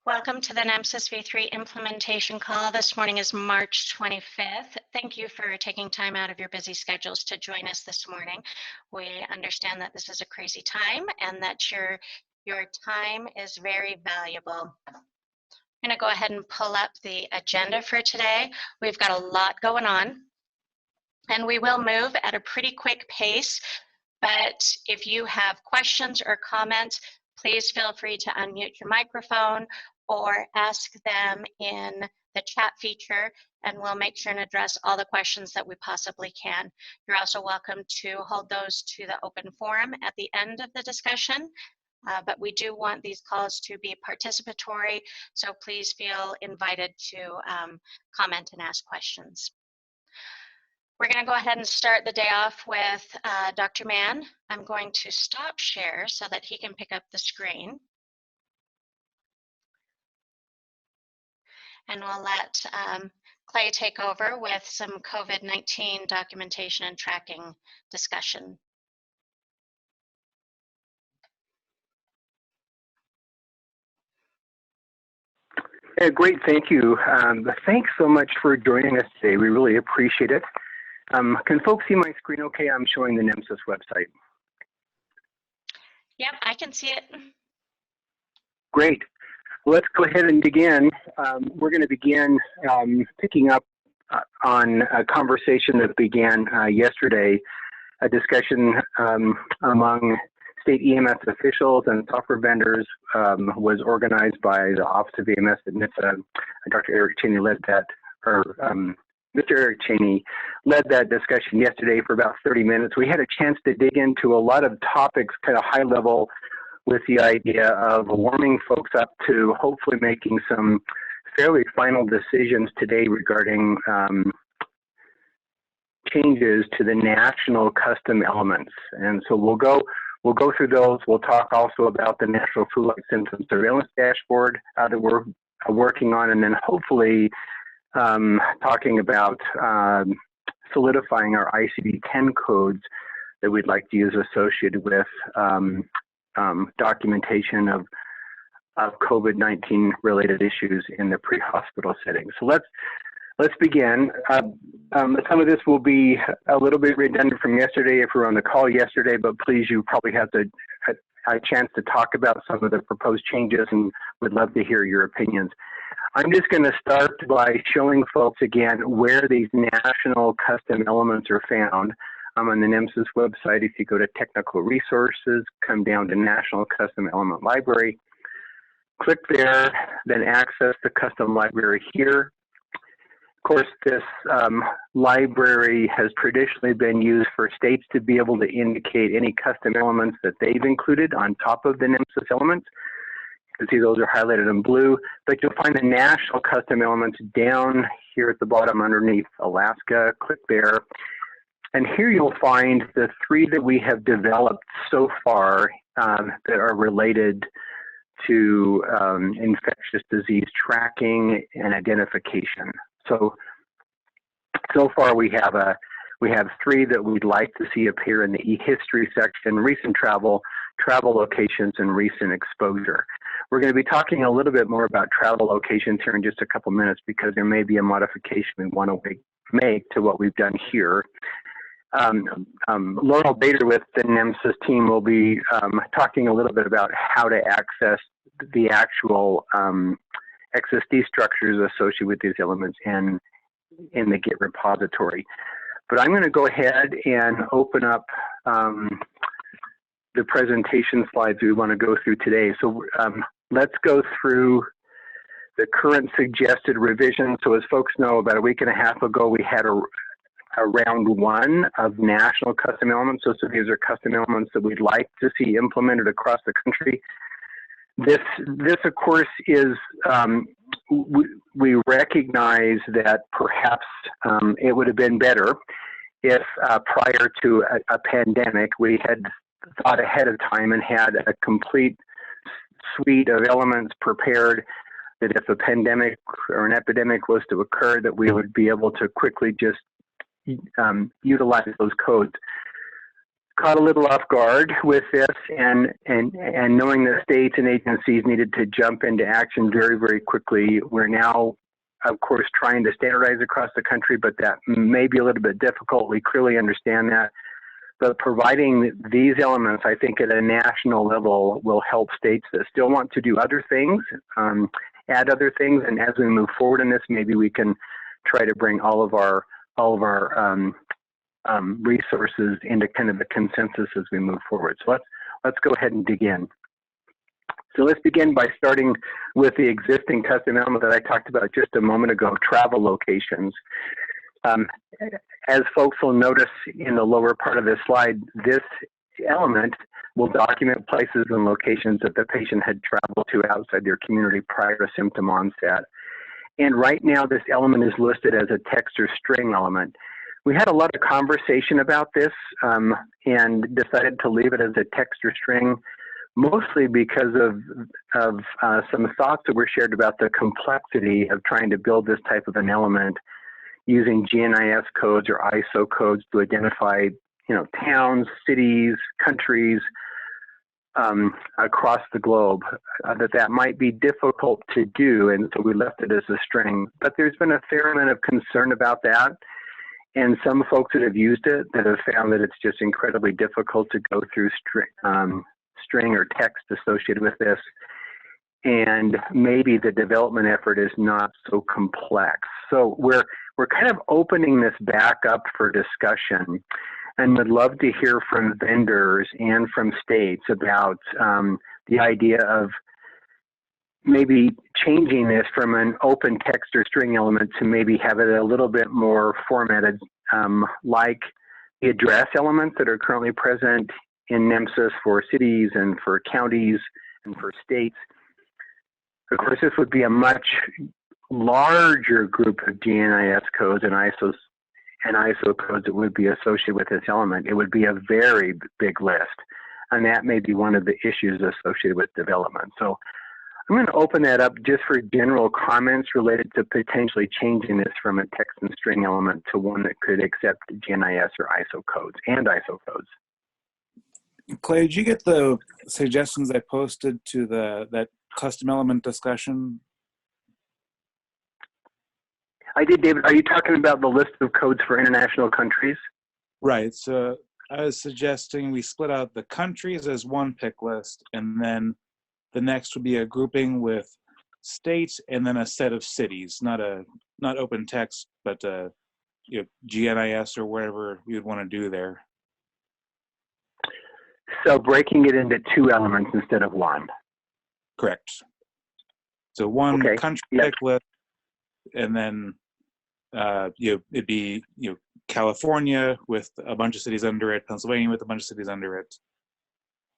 Welcome to the NEMSIS V3 implementation call. This morning is March 25th. Thank you for taking time out of your busy schedules to join us this morning. We understand that this is a crazy time and that your time is very valuable. I'm going to go ahead and pull up the agenda for today. We've got a lot going on, and we will move at a pretty quick pace, but if you have questions or comments, please feel free to unmute your microphone or ask them in the chat feature, and we'll make sure and address all the questions that we possibly can. You're also welcome to hold those to the open forum at the end of the discussion, but we do want these calls to be participatory, so please feel invited to comment and ask questions. We're going to go ahead and start the day off with Dr. Mann. I'm going to stop share so that he can pick up the screen. And we'll let Clay take over with some COVID-19 documentation and tracking discussion. Yeah, great, thank you. Thanks so much for joining us today. We really appreciate it. Can folks see my screen okay? I'm showing the NEMSIS website. Yep, I can see it. Great. Let's go ahead and begin. We're going to begin picking up on a conversation that began yesterday, a discussion among state EMS officials and software vendors was organized by the Office of EMS at NHTSA. Dr. Eric Cheney led that, or Mr. Eric Cheney led that discussion yesterday for about 30 minutes. We had a chance to dig into a lot of topics, kind of high level, with the idea of warming folks up to hopefully making some fairly final decisions today regarding changes to the national custom elements. And so we'll go through those. We'll talk also about the National Flu-like Symptom Surveillance Dashboard that we're working on, and then hopefully talking about solidifying our ICD-10 codes that we'd like to use associated with documentation of COVID-19 related issues in the pre-hospital setting. So let's begin. Some of this will be a little bit redundant from yesterday if we were on the call yesterday, but please, you probably have a chance to talk about some of the proposed changes and would love to hear your opinions. I'm just going to start by showing folks again where these national custom elements are found. On the NEMSIS website, if you go to Technical Resources, come down to National Custom Element Library, click there, then access the custom library here. Of course, this library has traditionally been used for states to be able to indicate any custom elements that they've included on top of the NEMSIS elements. You can see those are highlighted in blue, but you'll find the national custom elements down here at the bottom underneath Alaska. Click there. And here you'll find the three that we have developed so far that are related to infectious disease tracking and identification. So far we have three that we'd like to see appear in the e-history section: recent travel locations, and recent exposure. We're going to be talking a little bit more about travel locations here in just a couple minutes because there may be a modification we want to make to what we've done here. Laurel Baeder with the NEMSIS team will be talking a little bit about how to access the actual XSD structures associated with these elements in the Git repository. But I'm going to go ahead and open up the presentation slides we want to go through today. So let's go through the current suggested revision. So as folks know, about a week and a half ago, we had a round one of national custom elements. So these are custom elements that we'd like to see implemented across the country. This of course, is, we recognize that perhaps it would have been better if prior to a pandemic, we had thought ahead of time and had a complete suite of elements prepared that if a pandemic or an epidemic was to occur, that we would be able to quickly just utilize those codes. caught a little off guard with this, and knowing that states and agencies needed to jump into action very, very quickly. We're now, of course, trying to standardize across the country, but that may be a little bit difficult. We clearly understand that. But providing these elements, I think, at a national level will help states that still want to do other things, add other things. And as we move forward in this, maybe we can try to bring all of our resources into kind of a consensus as we move forward. So let's go ahead and dig in. So let's begin by starting with the existing custom element that I talked about just a moment ago, travel locations. As folks will notice in the lower part of this slide, this element will document places and locations that the patient had traveled to outside their community prior to symptom onset. And right now, this element is listed as a text or string element. We had a lot of conversation about this and decided to leave it as a text or string, mostly because of some thoughts that were shared about the complexity of trying to build this type of an element using GNIS codes or ISO codes to identify, towns, cities, countries across the globe, that might be difficult to do, and so we left it as a string. But there's been a fair amount of concern about that, and some folks that have used it that have found that it's just incredibly difficult to go through string or text associated with this, and maybe the development effort is not so complex. So we're kind of opening this back up for discussion, and would love to hear from vendors and from states about the idea of maybe changing this from an open text or string element to maybe have it a little bit more formatted, like the address elements that are currently present in NEMSIS for cities and for counties and for states. Of course, this would be a much larger group of GNIS codes and ISO codes that would be associated with this element. It would be a very big list, and that may be one of the issues associated with development. So I'm going to open that up just for general comments related to potentially changing this from a text and string element to one that could accept GNIS or ISO codes and ISO codes. Clay, did you get the suggestions I posted to that custom element discussion? I did, David. Are you talking about the list of codes for international countries? Right. So I was suggesting we split out the countries as one pick list, and then the next would be a grouping with states, and then a set of cities, not open text, but GNIS or whatever you would want to do there. So breaking it into two elements instead of one. Correct. So one okay. country Yep. pick list, and then it'd be California with a bunch of cities under it, Pennsylvania with a bunch of cities under it,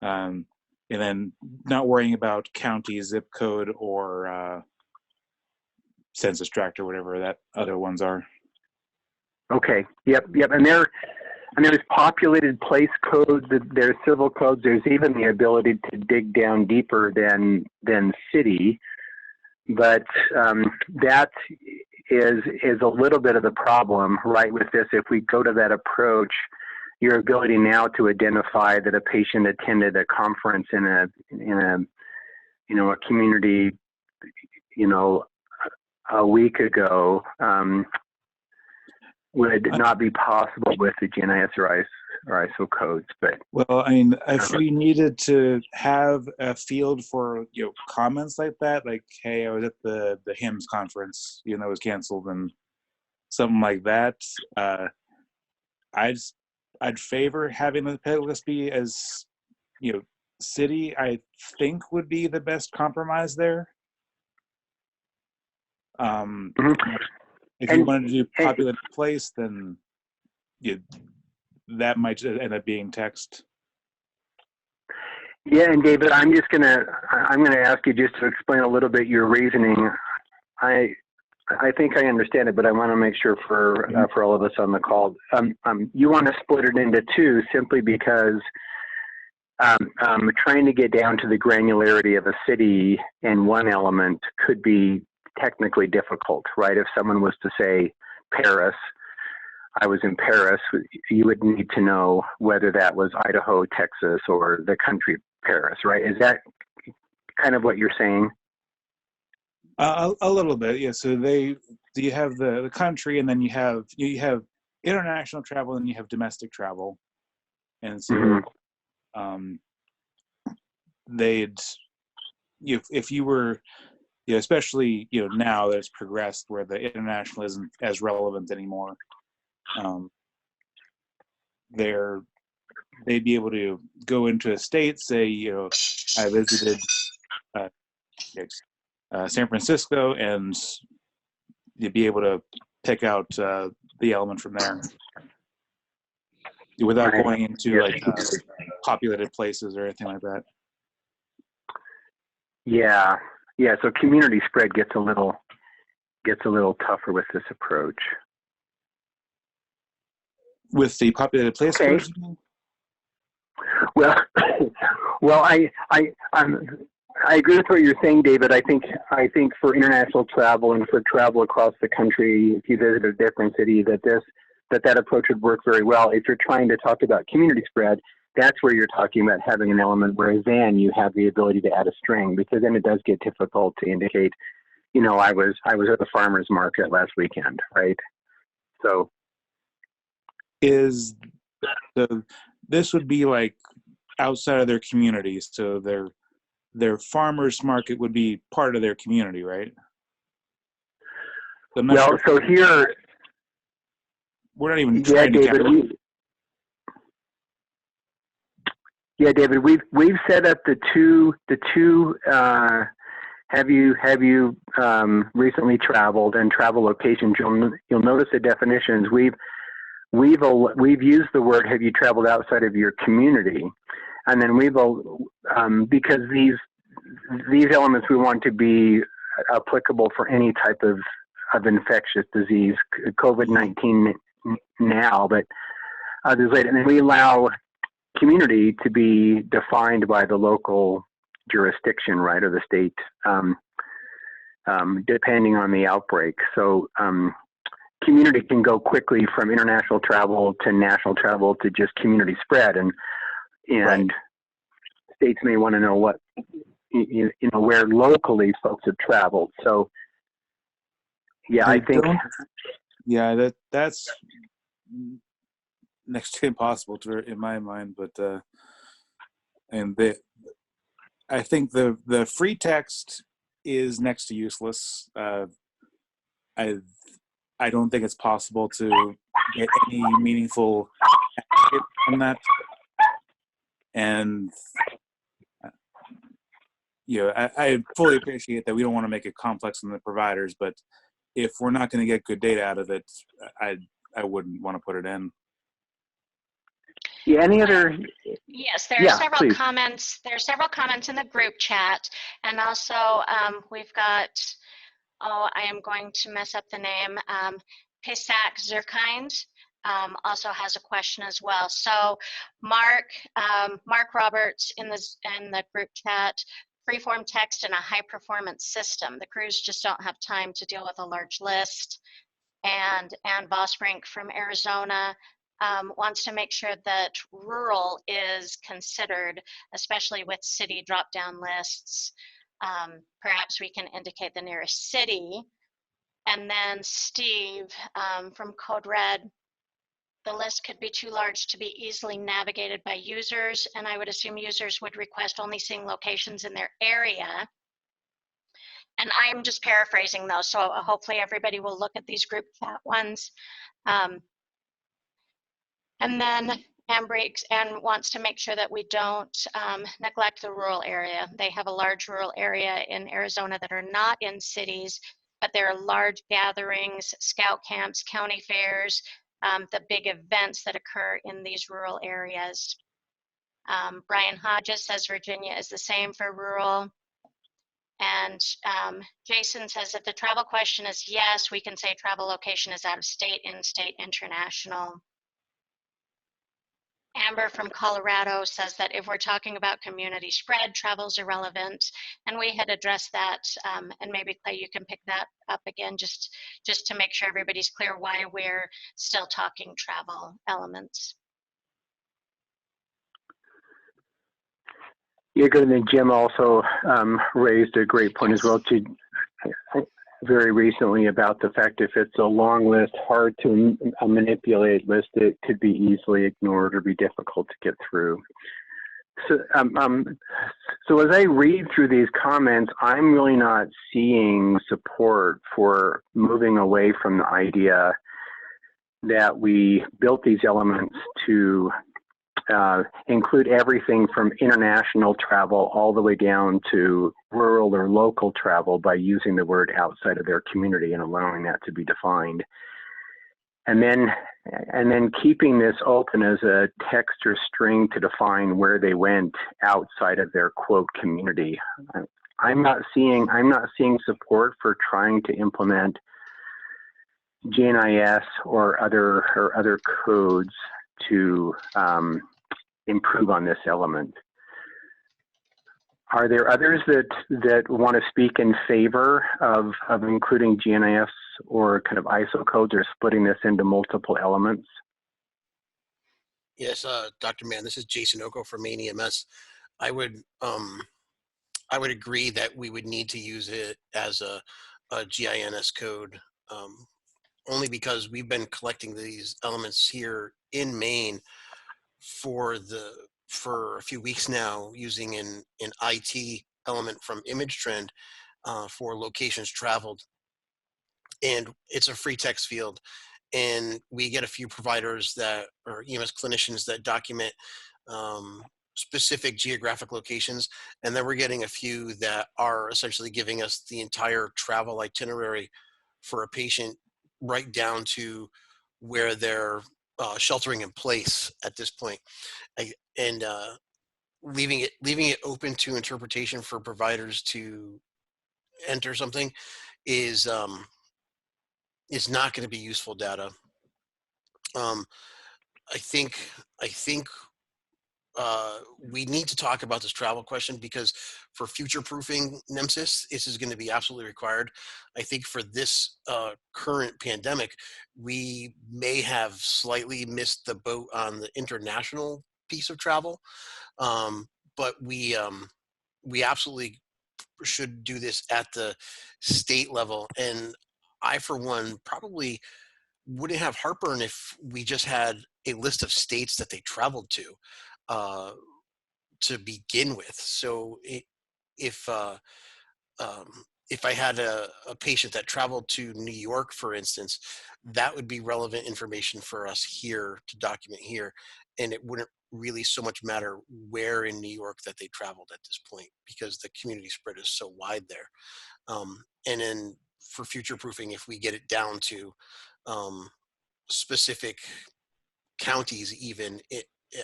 and then not worrying about county, zip code, or census tract or whatever that other ones are. Okay. Yep. And there's populated place codes, there's civil codes, there's even the ability to dig down deeper than city, but that is a little bit of the problem, right, with this. If we go to that approach, your ability now to identify that a patient attended a conference in a community, a week ago, would not be possible with the GNIS or ISO codes. But well, I mean, if we needed to have a field for comments like that, like, hey, I was at the HIMSS conference, it was canceled, and something like that, I'd favor having the pick list be as city. I think would be the best compromise there. If you wanted to do populated place, then that might end up being text. Yeah, and David, I'm gonna ask you just to explain a little bit your reasoning. I think I understand it, but I want to make sure for all of us on the call. You want to split it into two simply because trying to get down to the granularity of a city in one element could be technically difficult, right? If someone was to say Paris, I was in Paris, you would need to know whether that was Idaho, Texas, or the country Paris, right? Is that kind of what you're saying? A little bit, yeah. So you have the country, and then you have international travel, and you have domestic travel, and so they'd if you were, especially now that it's progressed where the international isn't as relevant anymore, they'd be able to go into a state, say, I visited San Francisco, and you'd be able to pick out the element from there without going into populated places or anything like that. Yeah. So community spread gets a little tougher with this approach. With the populated place approach? Well, I agree with what you're saying, David. I think for international travel and for travel across the country, if you visit a different city, that approach would work very well. If you're trying to talk about community spread, that's where you're talking about having an element, whereas then you have the ability to add a string, because then it does get difficult to indicate, I was at the farmer's market last weekend, right? So this would be like outside of their community, so their farmer's market would be part of their community, right? Well, so here we're not even trying to David, David, we've set up the two. Have you recently traveled and travel locations? You'll notice the definitions. We've used the word "have you traveled outside of your community," and then because these elements we want to be applicable for any type of infectious disease, COVID-19 now, but others later, and then we allow community to be defined by the local jurisdiction, right, or the state, depending on the outbreak. So community can go quickly from international travel to national travel to just community spread, and right. States may want to know what where locally folks have traveled. So I think that's next to impossible in my mind, but I think the free text is next to useless. I don't think it's possible to get any meaningful from that, and I fully appreciate that we don't want to make it complex on the providers, but if we're not going to get good data out of it, I wouldn't want to put it in. Yeah, any other? Yes, there are several please. comments. There are several comments in the group chat, and also we've got. Oh, I am going to mess up the name. Pisak Zerkind also has a question as well. So, Mark Roberts in the group chat. Freeform text in a high-performance system. The crews just don't have time to deal with a large list. And Ann Vosbrink from Arizona wants to make sure that rural is considered, especially with city drop-down lists. Perhaps we can indicate the nearest city. And then Steve from Code Red, the list could be too large to be easily navigated by users, and I would assume users would request only seeing locations in their area. And I'm just paraphrasing those, so hopefully everybody will look at these group chat ones. And then Ann wants to make sure that we don't neglect the rural area. They have a large rural area in Arizona that are not in cities, but there are large gatherings, scout camps, county fairs, the big events that occur in these rural areas. Brian Hodges says Virginia is the same for rural. And Jason says if the travel question is yes, we can say travel location is out of state, in-state, international. Amber from Colorado says that if we're talking about community spread, travel's irrelevant, and we had addressed that. And maybe Clay, you can pick that up again, just to make sure everybody's clear why we're still talking travel elements. Yeah, good. And then Jim also raised a great point as well too, very recently, about the fact if it's a long list, hard to manipulate list, it could be easily ignored or be difficult to get through. So, so as I read through these comments, I'm really not seeing support for moving away from the idea that we built these elements to include everything from international travel all the way down to rural or local travel by using the word outside of their community and allowing that to be defined. And then keeping this open as a text or string to define where they went outside of their quote community. I'm not seeing support for trying to implement GNIS or other codes to improve on this element. Are there others that want to speak in favor of including GNIS or kind of ISO codes or splitting this into multiple elements? Yes, Dr. Mann, this is Jason Oko from Maine EMS. I would agree that we would need to use it as a GINS code, only because we've been collecting these elements here in Maine for a few weeks now, using an IT element from ImageTrend for locations traveled, and it's a free text field. And we get a few providers that or EMS clinicians that document specific geographic locations, and then we're getting a few that are essentially giving us the entire travel itinerary for a patient, right down to where they're sheltering in place at this point. And leaving it open to interpretation for providers to enter something is not going to be useful data. I think we need to talk about this travel question, because for future proofing NEMSIS, this is going to be absolutely required. I think for this current pandemic, we may have slightly missed the boat on the international piece of travel, but we absolutely should do this at the state level. And I, for one, probably wouldn't have heartburn if we just had a list of states that they traveled to begin with. So if I had a patient that traveled to New York, for instance, that would be relevant information for us here to document here, and it wouldn't really so much matter where in New York that they traveled at this point, because the community spread is so wide there. And then for future proofing, if we get it down to specific counties, even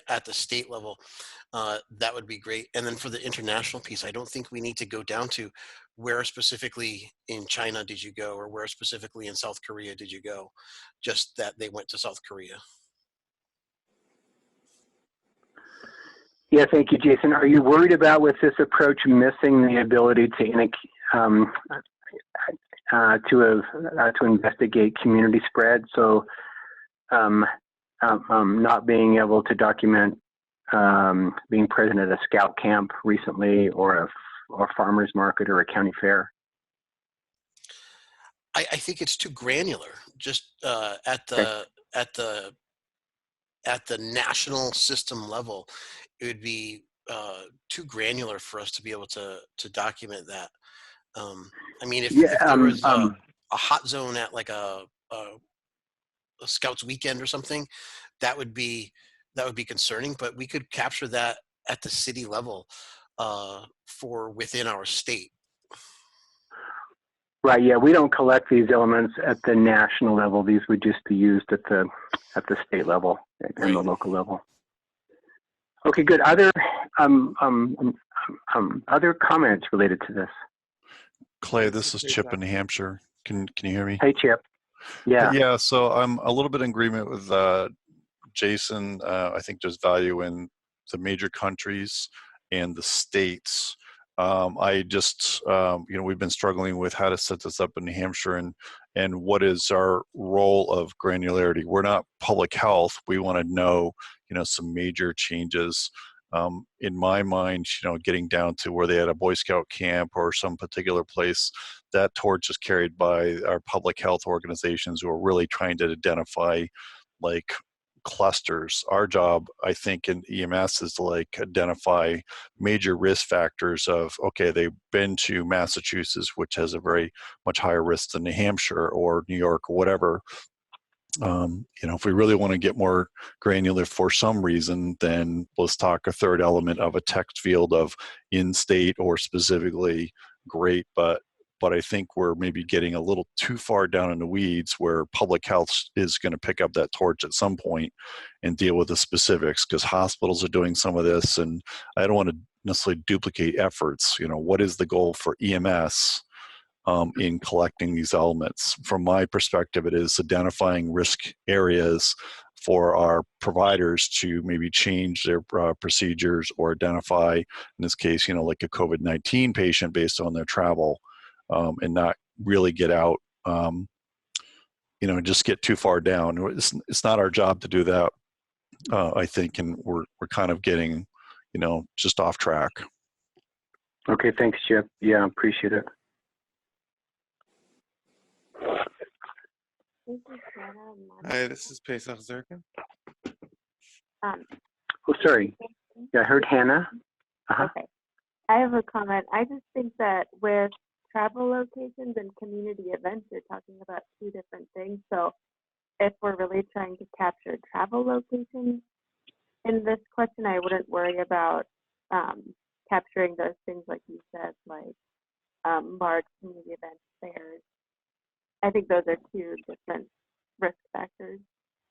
at the state level, that would be great. And then for the international piece, I don't think we need to go down to where specifically in China did you go, or where specifically in South Korea did you go, just that they went to South Korea. Yeah, thank you, Jason. Are you worried about, with this approach, missing the ability to investigate community spread? So not being able to document being present at a scout camp recently, or a farmer's market, or a county fair? I think it's too granular. Just at the national system level, it would be too granular for us to be able to document that. I mean, if there was a hot zone at like a Scouts weekend or something, that would be concerning. But we could capture that at the city level for within our state. Right. Yeah, we don't collect these elements at the national level. These would just be used at the state level and the local level. Okay, good. Other other comments related to this? Clay, this is Chip in New Hampshire. Can you hear me? Hey, Chip. Yeah. Yeah. So I'm a little bit in agreement with Jason, I think there's value in the major countries and the states. I just, we've been struggling with how to set this up in New Hampshire and what is our role of granularity. We're not public health. We want to know, some major changes. In my mind, getting down to where they had a Boy Scout camp or some particular place, that torch is carried by our public health organizations who are really trying to identify like clusters. Our job, I think, in EMS is to identify major risk factors of, okay, they've been to Massachusetts, which has a very much higher risk than New Hampshire or New York or whatever. If we really want to get more granular for some reason, then let's talk a third element of a text field of in-state or specifically. Great, but I think we're maybe getting a little too far down in the weeds where public health is going to pick up that torch at some point and deal with the specifics, because hospitals are doing some of this, and I don't want to necessarily duplicate efforts. What is the goal for EMS in collecting these elements? From my perspective, it is identifying risk areas for our providers to maybe change their procedures or identify, in this case, like a COVID-19 patient based on their travel, and not really get out, just get too far down. It's not our job to do that, I think, and we're kind of getting, just off track. Okay, thanks, Chip. Yeah, appreciate it. Hi, this is Pesach Zirkin. Oh, sorry. Yeah, I heard Hannah. Okay. I have a comment. I just think that with travel locations and community events, you're talking about two different things. So if we're really trying to capture travel locations in this question, I wouldn't worry about capturing those things like you said, like large community events, fairs. I think those are two different risk factors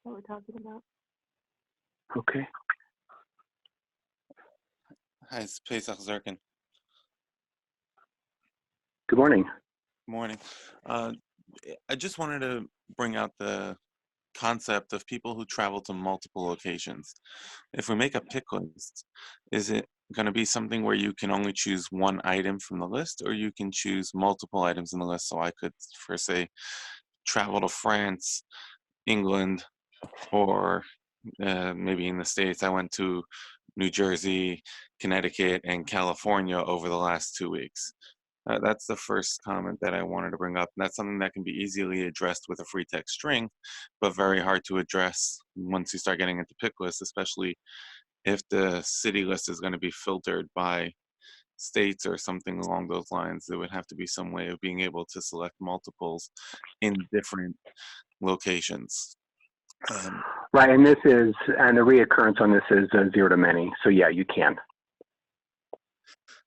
that we're talking about. Okay. Hi, it's Pesach Zirkin. Good morning. Morning. I just wanted to bring out the concept of people who travel to multiple locations. If we make a pick list, is it going to be something where you can only choose one item from the list, or you can choose multiple items in the list? So I could, for say, travel to France, England, or maybe in the States, I went to New Jersey, Connecticut, and California over the last 2 weeks. That's the first comment that I wanted to bring up. And that's something that can be easily addressed with a free text string, but very hard to address once you start getting into pick lists, especially if the city list is going to be filtered by states or something along those lines. There would have to be some way of being able to select multiples in different locations. Right, and the reoccurrence on this is 0 to many. So yeah, you can.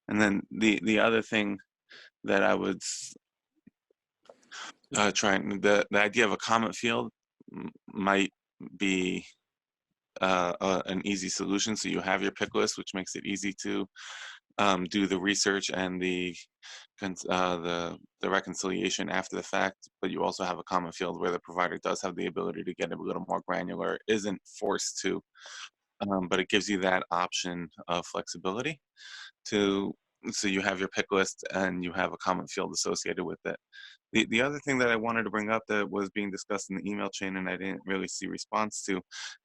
And then the other thing that I would the idea of a comment field might be an easy solution. So you have your pick list, which makes it easy to do the research and the reconciliation after the fact, but you also have a comment field where the provider does have the ability to get a little more granular, isn't forced to, but it gives you that option of flexibility so you have your pick list and you have a comment field associated with it. The other thing that I wanted to bring up that was being discussed in the email chain and I didn't really see response to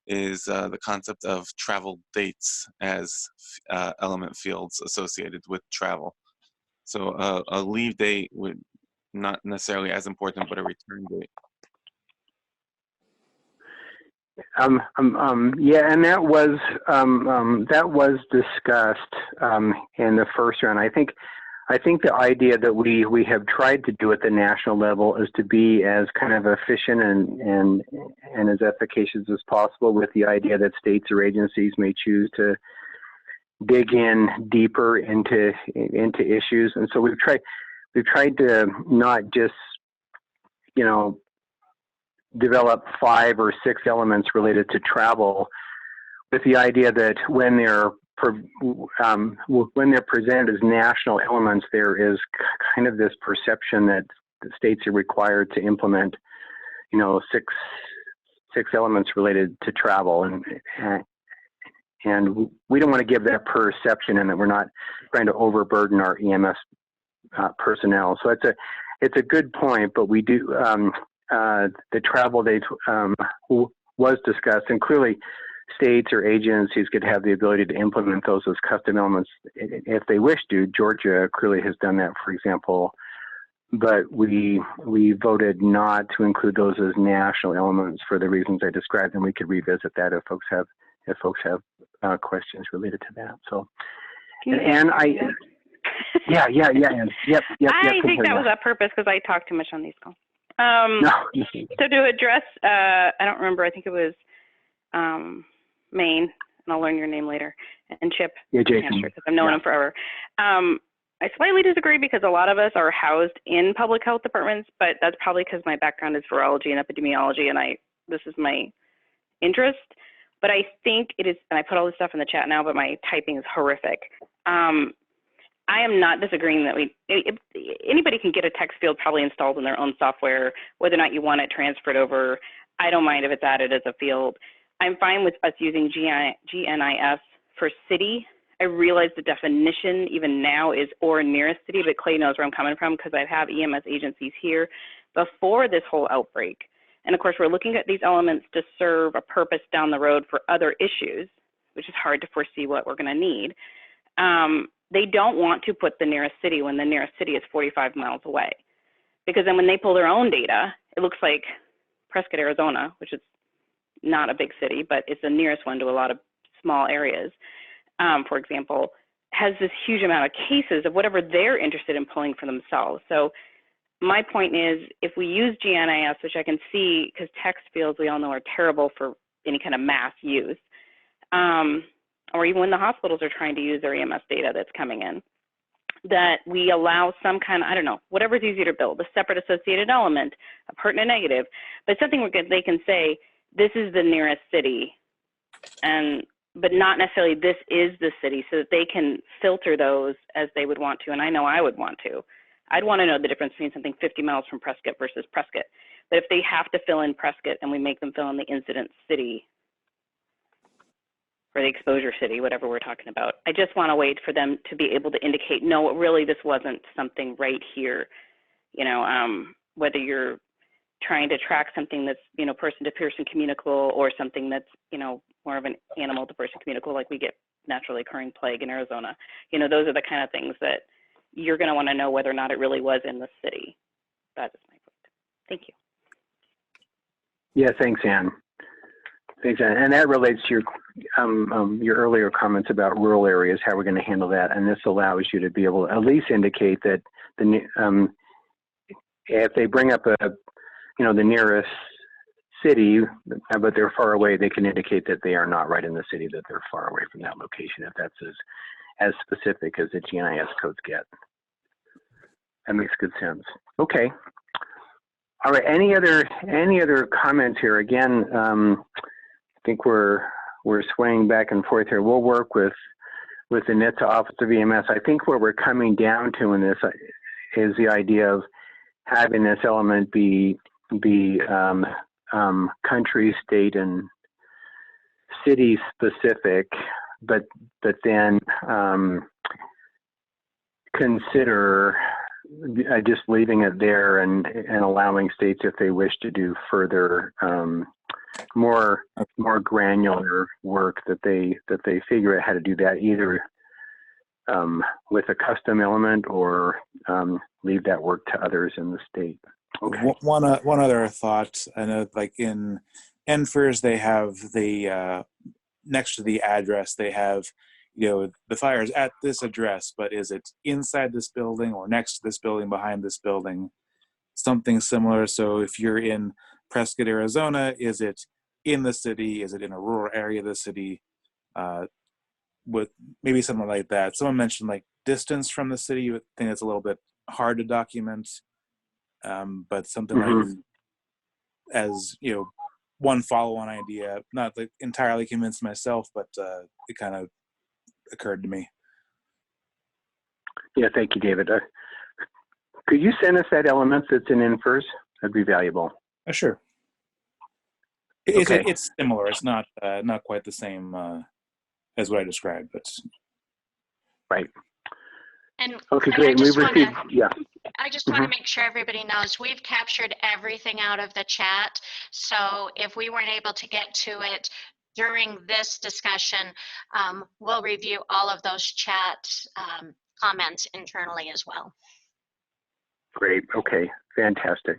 is the concept of travel dates as element fields associated with travel. So a leave date would not necessarily as important, but a return date. Yeah, and that was discussed in the first round. I think the idea that we have tried to do at the national level is to be as kind of efficient and as efficacious as possible, with the idea that states or agencies may choose to dig in deeper into issues. And so we've tried to not just develop 5 or 6 elements related to travel, with the idea that when they're presented as national elements, there is kind of this perception that the states are required to implement, 6 6 elements related to travel, and we don't want to give that perception, and that we're not trying to overburden our EMS personnel. So it's a good point, but we do the travel dates was discussed, and clearly states or agencies could have the ability to implement those as custom elements if they wish to. Georgia clearly has done that, for example, but we voted not to include those as national elements for the reasons I described, and we could revisit that if folks have questions related to that. So, and I. Yeah, and yep. I think that was on purpose because I talk too much on these calls. No. So to address, I don't remember, I think it was Maine, and I'll learn your name later, and Chip. Yeah, Jason. Because I've known him forever. I slightly disagree because a lot of us are housed in public health departments, but that's probably because my background is virology and epidemiology, and this is my interest. But I think it is, and I put all this stuff in the chat now, but my typing is horrific. I am not disagreeing that anybody can get a text field probably installed in their own software, whether or not you want it transferred over. I don't mind if it's added as a field. I'm fine with us using GNIS for city. I realize the definition even now is or nearest city, but Clay knows where I'm coming from because I have EMS agencies here before this whole outbreak. And of course, we're looking at these elements to serve a purpose down the road for other issues, which is hard to foresee what we're going to need. They don't want to put the nearest city when the nearest city is 45 miles away. Because then when they pull their own data, it looks like Prescott, Arizona, which is not a big city, but it's the nearest one to a lot of small areas, for example, has this huge amount of cases of whatever they're interested in pulling for themselves. So my point is, if we use GNIS, which I can see, because text fields we all know are terrible for any kind of mass use, or even when the hospitals are trying to use their EMS data that's coming in, that we allow some kind of, I don't know, whatever's easier to build, a separate associated element, a pertinent negative, but something they can say, this is the nearest city, but not necessarily this is the city, so that they can filter those as they would want to, and I know I would want to. I'd want to know the difference between something 50 miles from Prescott versus Prescott. But if they have to fill in Prescott and we make them fill in the incident city, or the exposure city, whatever we're talking about. I just want to wait for them to be able to indicate, no, really, this wasn't something right here. Whether you're trying to track something that's, person-to-person communicable, or something that's, more of an animal-to-person communicable, like we get naturally occurring plague in Arizona. Those are the kind of things that you're going to want to know whether or not it really was in the city. That is my point. Thank you. Yeah, thanks, Ann. And that relates to your earlier comments about rural areas, how we're going to handle that. And this allows you to be able to at least indicate that if they bring up the nearest city, but they're far away, they can indicate that they are not right in the city, that they're far away from that location, if that's as specific as the GNIS codes get. That makes good sense. Okay. All right. Any other comments here? Again, I think we're swaying back and forth here. We'll work with the NHTSA Office of EMS. I think what we're coming down to in this is the idea of having this element be country, state, and city specific, but then consider just leaving it there and allowing states, if they wish to do further more granular work, that they figure out how to do that, either with a custom element or leave that work to others in the state. Okay. One other thought. I know, like in NFIRS, they have the next to the address, they have, the fire is at this address, but is it inside this building or next to this building, behind this building? Something similar. So if you're in Prescott, Arizona, is it in the city? Is it in a rural area of the city? With maybe something like that. Someone mentioned like distance from the city. I think it's a little bit hard to document, but something like, as one follow-on idea, not like entirely convinced myself, but it kind of occurred to me. Yeah, thank you, David. Could you send us that element that's in NFIRS? That'd be valuable. Sure. Okay. It's similar. It's not not quite the same as what I described, but Right. And Okay, Clay, great. We've received, yeah. I just want to make sure everybody knows we've captured everything out of the chat. So if we weren't able to get to it during this discussion, we'll review all of those chat comments internally as well. Great. Okay. Fantastic.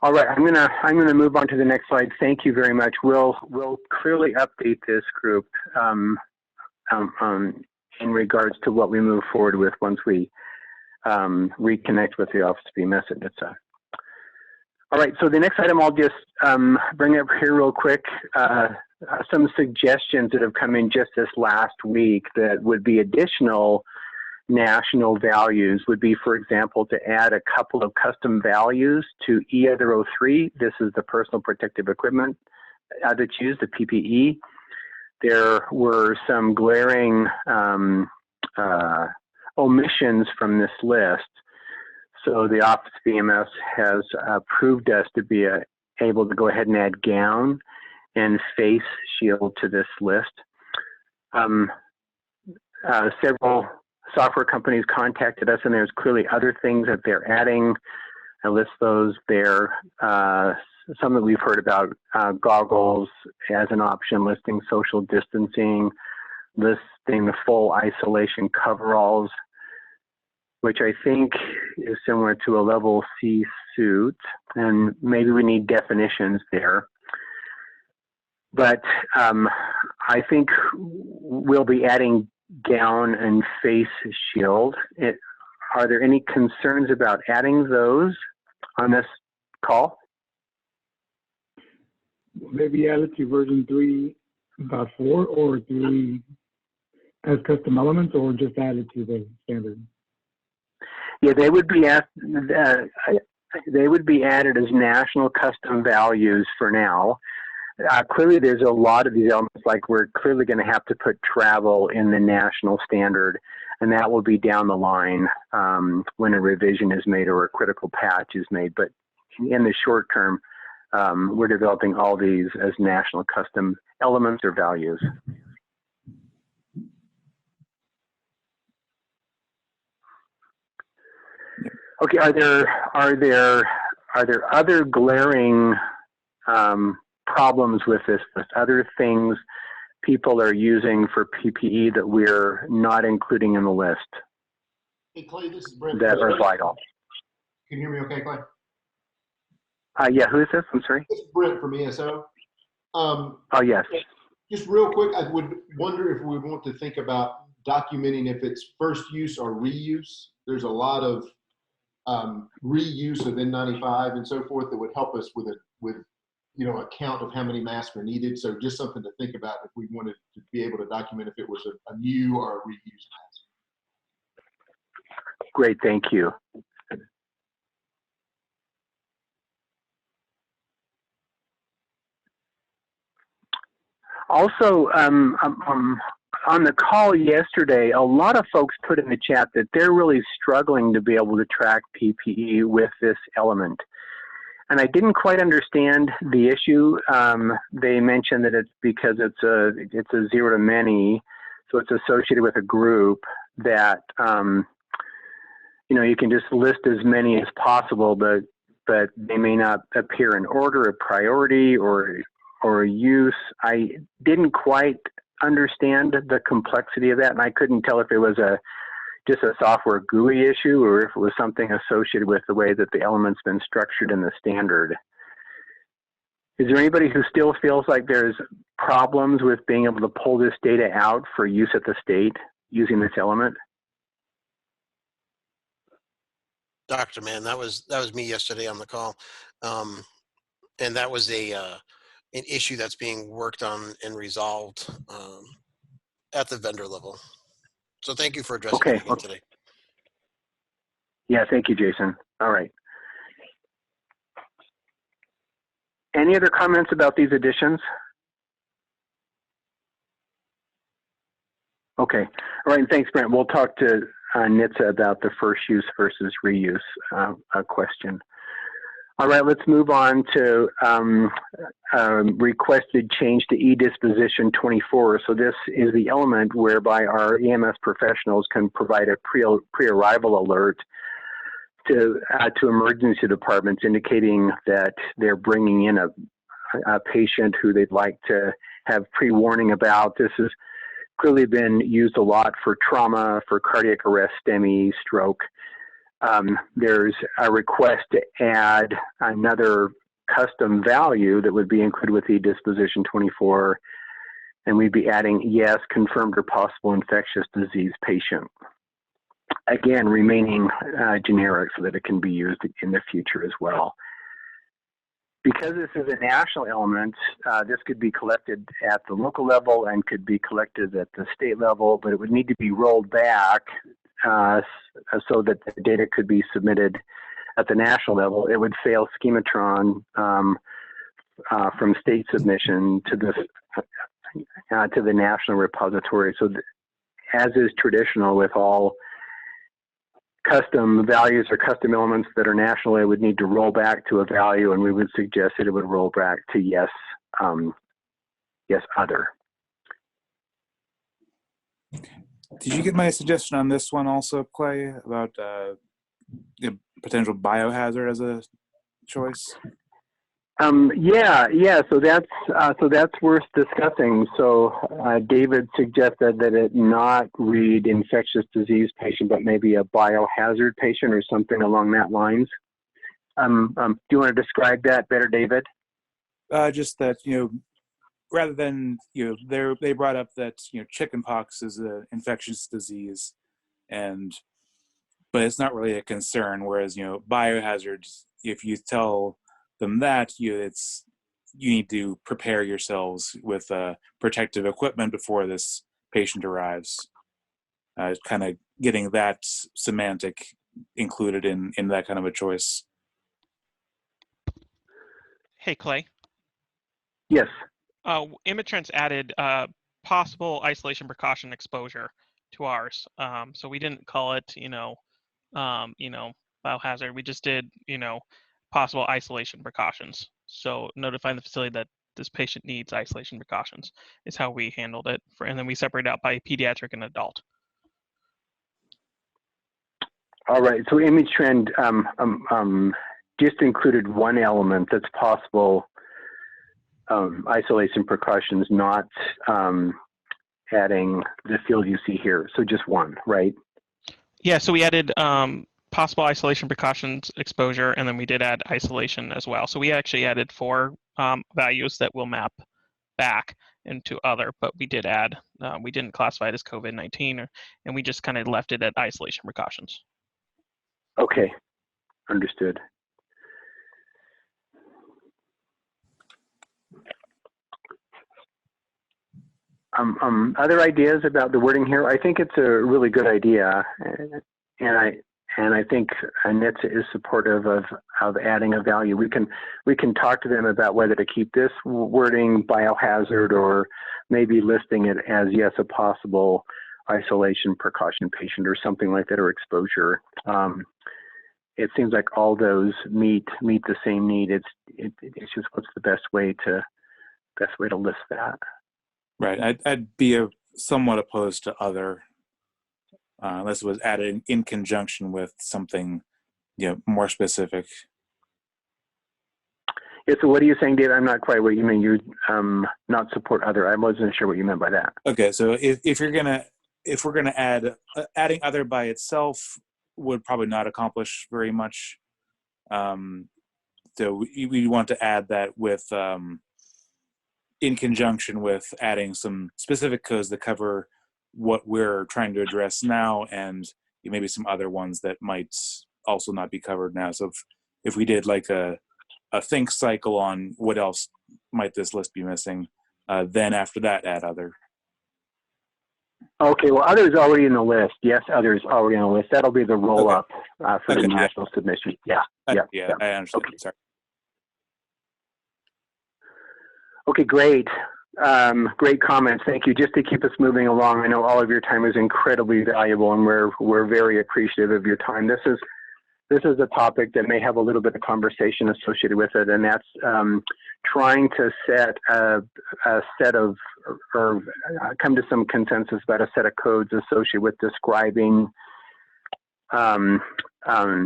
All right. I'm gonna move on to the next slide. Thank you very much. We'll clearly update this group in regards to what we move forward with once we reconnect with the Office of EMS at NHTSA. All right. So the next item I'll just bring up here real quick. Some suggestions that have come in just this last week that would be additional national values would be, for example, to add a couple of custom values to E-Other 03. This is the personal protective equipment that's used, the PPE. There were some glaring omissions from this list. So the Office of EMS has approved us to be able to go ahead and add gown and face shield to this list. Several software companies contacted us, and there's clearly other things that they're adding. I list those there. Some that we've heard about, goggles as an option, listing social distancing, listing the full isolation coveralls, which I think is similar to a level C suit, and maybe we need definitions there. But I think we'll be adding gown and face shield. Are there any concerns about adding those on this call? Will they be added to version 3.4 or 3 as custom elements, or just added to the standard? Yeah, they would be added as national custom values for now. Clearly, there's a lot of these elements, like we're clearly going to have to put travel in the national standard, and that will be down the line when a revision is made or a critical patch is made. But in the short term, we're developing all these as national custom elements or values. Okay, are there other glaring problems with this list? Other things people are using for PPE that we're not including in the list? Hey Clay, this is Brent. That are vital. Can you hear me okay, Clay? Yeah, who is this? I'm sorry. It's Brent from ESO. Oh, yes. Just real quick, I would wonder if we want to think about documenting if it's first use or reuse. There's a lot of reuse of N95 and so forth that would help us with a count of how many masks are needed. So just something to think about if we wanted to be able to document if it was a new or a reused mask. Great, thank you. Also, on the call yesterday, a lot of folks put in the chat that they're really struggling to be able to track PPE with this element. And I didn't quite understand the issue. They mentioned that it's because it's a zero to many, so it's associated with a group that you can just list as many as possible, but they may not appear in order of priority or use. I didn't quite understand the complexity of that, and I couldn't tell if it was just a software GUI issue or if it was something associated with the way that the element's been structured in the standard. Is there anybody who still feels like there's problems with being able to pull this data out for use at the state using this element? Dr. Mann, that was me yesterday on the call, and that was an issue that's being worked on and resolved at the vendor level. So thank you for addressing it again today. Yeah, thank you, Jason. All right. Any other comments about these additions? Okay. All right, and thanks, Brent. We'll talk to NHTSA about the first use versus reuse question. All right, let's move on to requested change to e-disposition 24. So this is the element whereby our EMS professionals can provide a pre-arrival alert to emergency departments, indicating that they're bringing in a patient who they'd like to have pre-warning about. This has clearly been used a lot for trauma, for cardiac arrest, STEMI, stroke. There's a request to add another custom value that would be included with the disposition 24, and we'd be adding yes, confirmed or possible infectious disease patient. Again, remaining generic so that it can be used in the future as well. Because this is a national element, this could be collected at the local level and could be collected at the state level, but it would need to be rolled back so that the data could be submitted at the national level. It would fail Schematron from state submission to the national repository. So as is traditional with all custom values or custom elements that are national, it would need to roll back to a value, and we would suggest that it would roll back to yes, yes, other. Did you get my suggestion on this one also, Clay, about the potential biohazard as a choice? Yeah. So that's worth discussing. So David suggested that it not read infectious disease patient, but maybe a biohazard patient or something along that lines. Do you want to describe that better, David? Just that, rather than, they brought up that, chickenpox is an infectious disease, but it's not really a concern. Whereas, biohazards, if you tell them that, you need to prepare yourselves with protective equipment before this patient arrives. Kind of getting that semantic included in that kind of a choice. Hey, Clay. Yes. Imatrans added possible isolation precaution exposure to ours. So we didn't call it, biohazard. We just did, possible isolation precautions. So notifying the facility that this patient needs isolation precautions is how we handled it. And then we separate out by pediatric and adult. All right. So Imatrend just included one element that's possible isolation precautions, not adding the field you see here. So just one, right? Yeah. So we added possible isolation precautions exposure, and then we did add isolation as well. So we actually added 4 values that will map back into other, but we did add, we didn't classify it as COVID-19, and we just kind of left it at isolation precautions. Okay, understood. Other ideas about the wording here? I think it's a really good idea, and I think NHTSA is supportive of adding a value. We can talk to them about whether to keep this wording biohazard or maybe listing it as yes, a possible isolation precaution patient or something like that, or exposure. It seems like all those meet the same need. It's just what's the best way to list that. Right. I'd be somewhat opposed to other, unless it was added in conjunction with something, more specific. Yeah, so what are you saying, David? I'm not quite what you mean. You not support other. I wasn't sure what you meant by that. Okay, so if we're gonna add adding other by itself would probably not accomplish very much. So we want to add that with in conjunction with adding some specific codes that cover what we're trying to address now, and maybe some other ones that might also not be covered now. So if we did like a think cycle on what else might this list be missing, then after that add other. Okay, well, other is already in the list. Yes, other is already on the list. That'll be the roll up for the national submission. Yeah. I understand. Okay. Sorry. Okay, great. Great comments. Thank you. Just to keep us moving along, I know all of your time is incredibly valuable, and we're very appreciative of your time. This is this is a topic that may have a little bit of conversation associated with it, and that's trying to set a set of, or come to some consensus about a set of codes associated with describing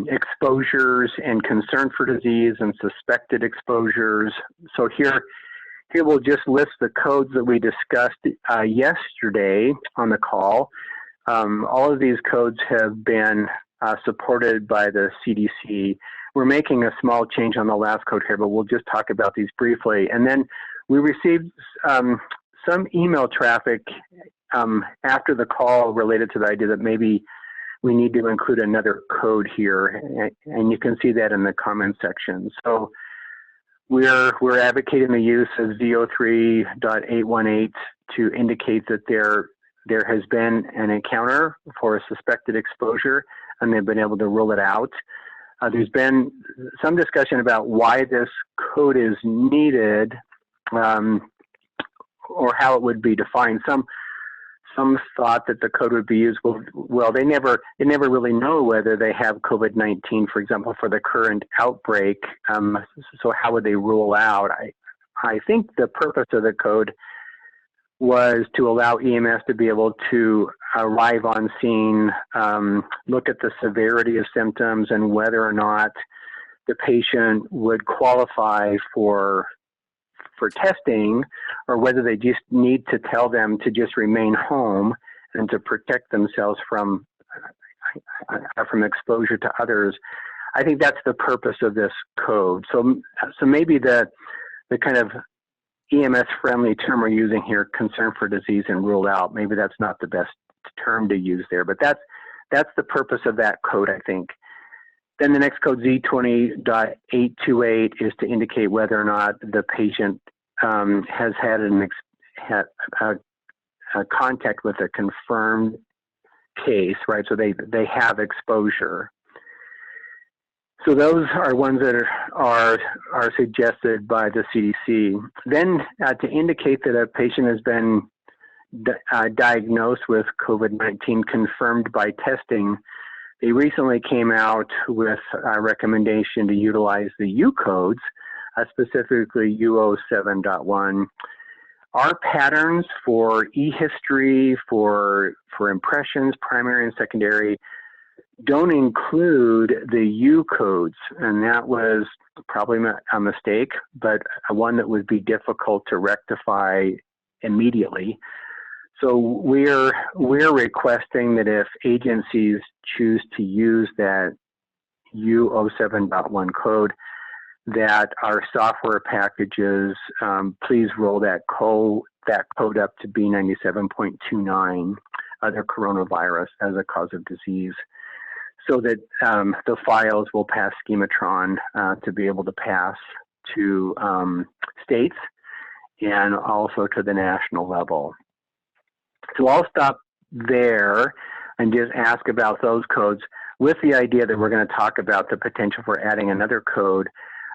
exposures and concern for disease and suspected exposures. So here we'll just list the codes that we discussed yesterday on the call. All of these codes have been supported by the CDC. We're making a small change on the last code here, but we'll just talk about these briefly. And then we received some email traffic after the call related to the idea that maybe we need to include another code here, and you can see that in the comment section. So we're advocating the use of VO3.818 to indicate that there has been an encounter for a suspected exposure, and they've been able to rule it out. There's been some discussion about why this code is needed, or how it would be defined. Some thought that the code would be used. Well, they never really know whether they have COVID-19, for example, for the current outbreak. So how would they rule out? I think the purpose of the code was to allow EMS to be able to arrive on scene, look at the severity of symptoms and whether or not the patient would qualify for testing, or whether they just need to tell them to just remain home and to protect themselves from exposure to others. I think that's the purpose of this code. So maybe the kind of EMS-friendly term we're using here, concern for disease and ruled out, maybe that's not the best term to use there, but that's the purpose of that code, I think. Then the next code, Z20.828, is to indicate whether or not the patient has had a contact with a confirmed case, right? So they have exposure. So those are ones that are suggested by the CDC. Then to indicate that a patient has been diagnosed with COVID-19 confirmed by testing, they recently came out with a recommendation to utilize the U codes, specifically U07.1. Our patterns for e-history, for impressions, primary and secondary, don't include the U codes, and that was probably a mistake, but one that would be difficult to rectify immediately. So we're requesting that if agencies choose to use that U07.1 code, that our software packages please roll that code up to B97.29, other coronavirus as a cause of disease, so that the files will pass Schematron to be able to pass to states and also to the national level. So I'll stop there and just ask about those codes, with the idea that we're going to talk about the potential for adding another code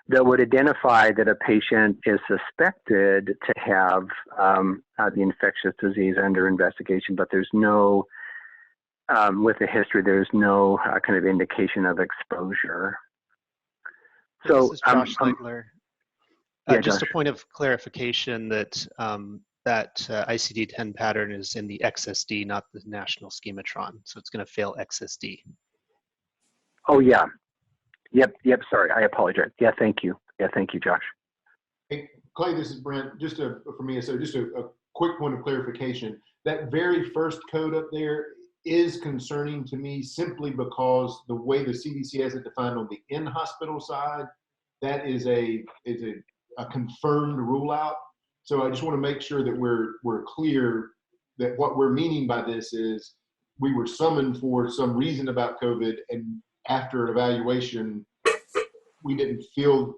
that would identify that a patient is suspected to have the infectious disease under investigation, but there's no, with the history, there's no kind of indication of exposure. So, this is Josh Legler. Yeah, just Josh. a point of clarification that that ICD-10 pattern is in the XSD, not the national schematron. So it's going to fail XSD. Oh, yeah. Yep, sorry, I apologize. Yeah, thank you. Yeah, thank you, Josh. Hey, Clay, this is Brent. Just for me, so just a quick point of clarification. That very first code up there is concerning to me simply because the way the CDC has it defined on the in-hospital side, that is a confirmed rule out. So I just want to make sure that we're clear that what we're meaning by this is we were summoned for some reason about COVID, and after an evaluation, we didn't feel,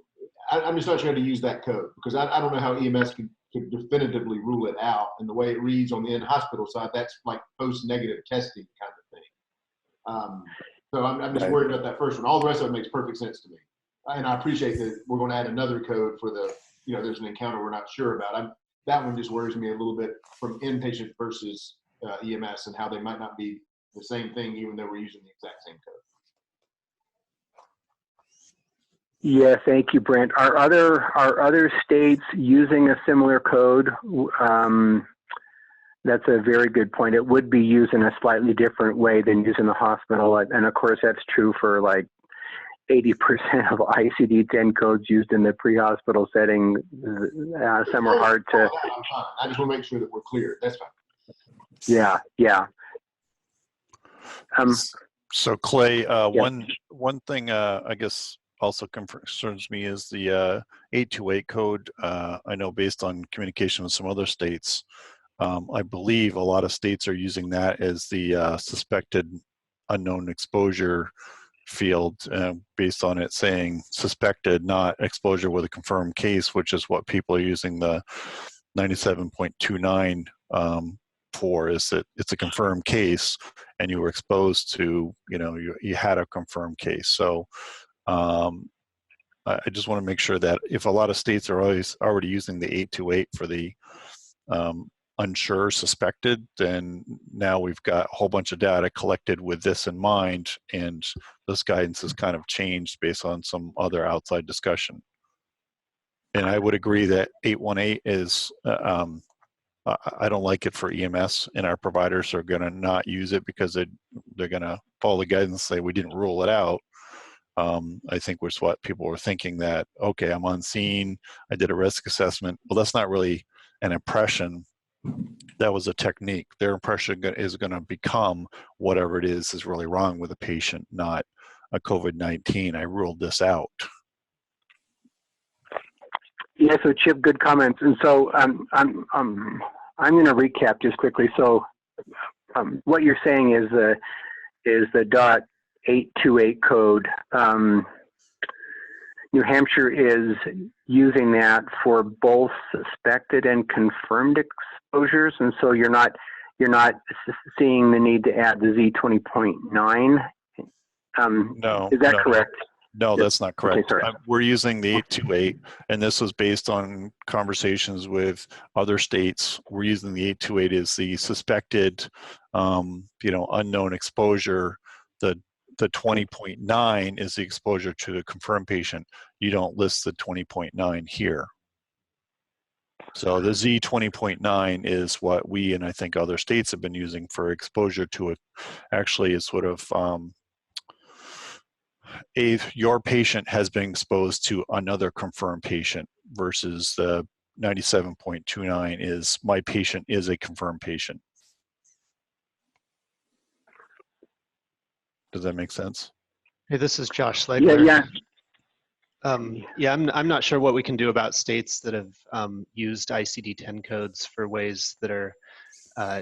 I'm just not sure how to use that code, because I don't know how EMS could definitively rule it out. And the way it reads on the in-hospital side, that's like post-negative testing kind of thing. So I'm just worried about that first one. All the rest of it makes perfect sense to me. And I appreciate that we're going to add another code for the, there's an encounter we're not sure about. That one just worries me a little bit from inpatient versus EMS, and how they might not be the same thing, even though we're using the exact same code. Yeah, thank you, Brent. Are other states using a similar code? That's a very good point. It would be used in a slightly different way than using the hospital, and of course that's true for like 80% of ICD-10 codes used in the pre-hospital setting. Some are hard to. I just want to make sure that we're clear. That's fine. Yeah, yeah. So Clay, yeah. one thing I guess also concerns me is the 828 code. I know based on communication with some other states, I believe a lot of states are using that as the suspected unknown exposure field, based on it saying suspected, not exposure with a confirmed case, which is what people are using the 97.29 for. Is that it's a confirmed case and you were exposed to, you had a confirmed case. So I just want to make sure that if a lot of states are already using the 828 for the unsure suspected, then now we've got a whole bunch of data collected with this in mind, and this guidance has kind of changed based on some other outside discussion. And I would agree that 818 is, I don't like it for EMS, and our providers are going to not use it because they're going to follow the guidance and say we didn't rule it out. I think was what people were thinking, that, okay, I'm on scene, I did a risk assessment. Well, that's not really an impression. That was a technique. Their impression is going to become whatever it is really wrong with the patient, not a COVID-19. I ruled this out. Yeah, so Chip, good comments. And so I'm going to recap just quickly. So what you're saying is the .828 code. New Hampshire is using that for both suspected and confirmed exposures, and so you're not seeing the need to add the Z20.9. No, is that correct? No, that's not correct. Okay, We're using the 828, and this was based on conversations with other states. We're using the 828 as the suspected, unknown exposure. The 20.9 is the exposure to the confirmed patient. You don't list the 20.9 here. So the Z20.9 is what we, and I think other states, have been using for exposure to it. Actually, it's sort of your patient has been exposed to another confirmed patient, versus the 97.29 is my patient is a confirmed patient. Does that make sense? Hey, this is Josh Legler. Yeah. Yeah, I'm not sure what we can do about states that have used ICD-10 codes for ways that are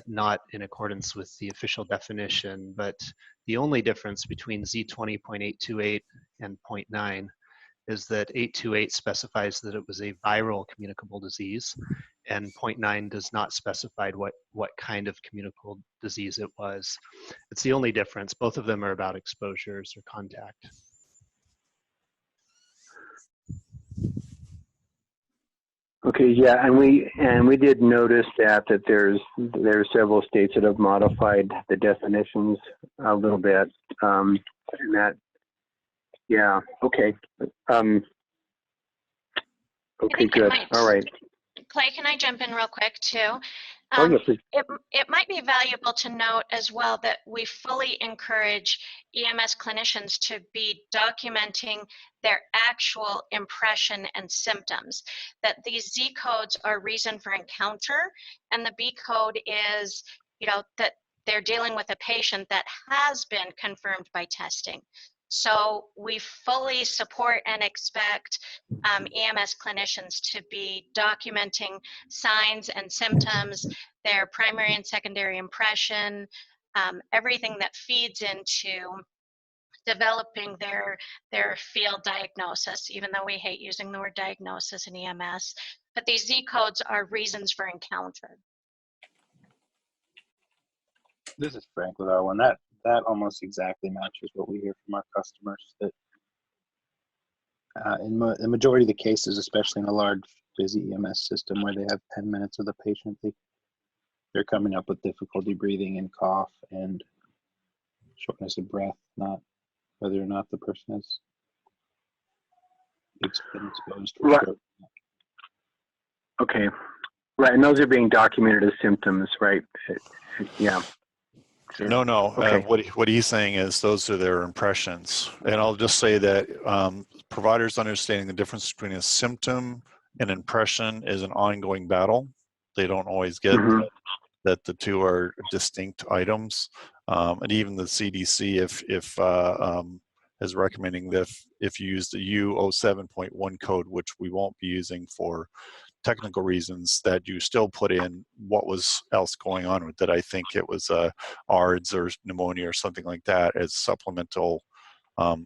not in accordance with the official definition, but the only difference between Z20.828 and 0.9 is that 828 specifies that it was a viral communicable disease, and 0.9 does not specify what kind of communicable disease it was. It's the only difference. Both of them are about exposures or contact. Okay, yeah, and we did notice that there's several states that have modified the definitions a little bit, and that, yeah, okay, okay, good, all right. Clay, can I jump in real quick too? Yeah, please. It might be valuable to note as well that we fully encourage EMS clinicians to be documenting their actual impression and symptoms, that these Z codes are reason for encounter, and the B code is, that they're dealing with a patient that has been confirmed by testing. So we fully support and expect EMS clinicians to be documenting signs and symptoms, their primary and secondary impression, everything that feeds into developing their field diagnosis, even though we hate using the word diagnosis in EMS. But these Z codes are reasons for encounter. This is Frank with R1. That almost exactly matches what we hear from our customers, that in the majority of the cases, especially in a large, busy EMS system where they have 10 minutes with a patient, they're coming up with difficulty breathing and cough and shortness of breath, not whether or not the person has It's been exposed for Right. sure. Okay. Right, and those are being documented as symptoms, right? Yeah. Sure. No, no. Okay. What he's saying is those are their impressions. And I'll just say that providers understanding the difference between a symptom and impression is an ongoing battle. They don't always get that the two are distinct items. And even the CDC, is recommending that if you use the U07.1 code, which we won't be using for technical reasons, that you still put in what was else going on with it. I think it was ARDS or pneumonia or something like that as supplemental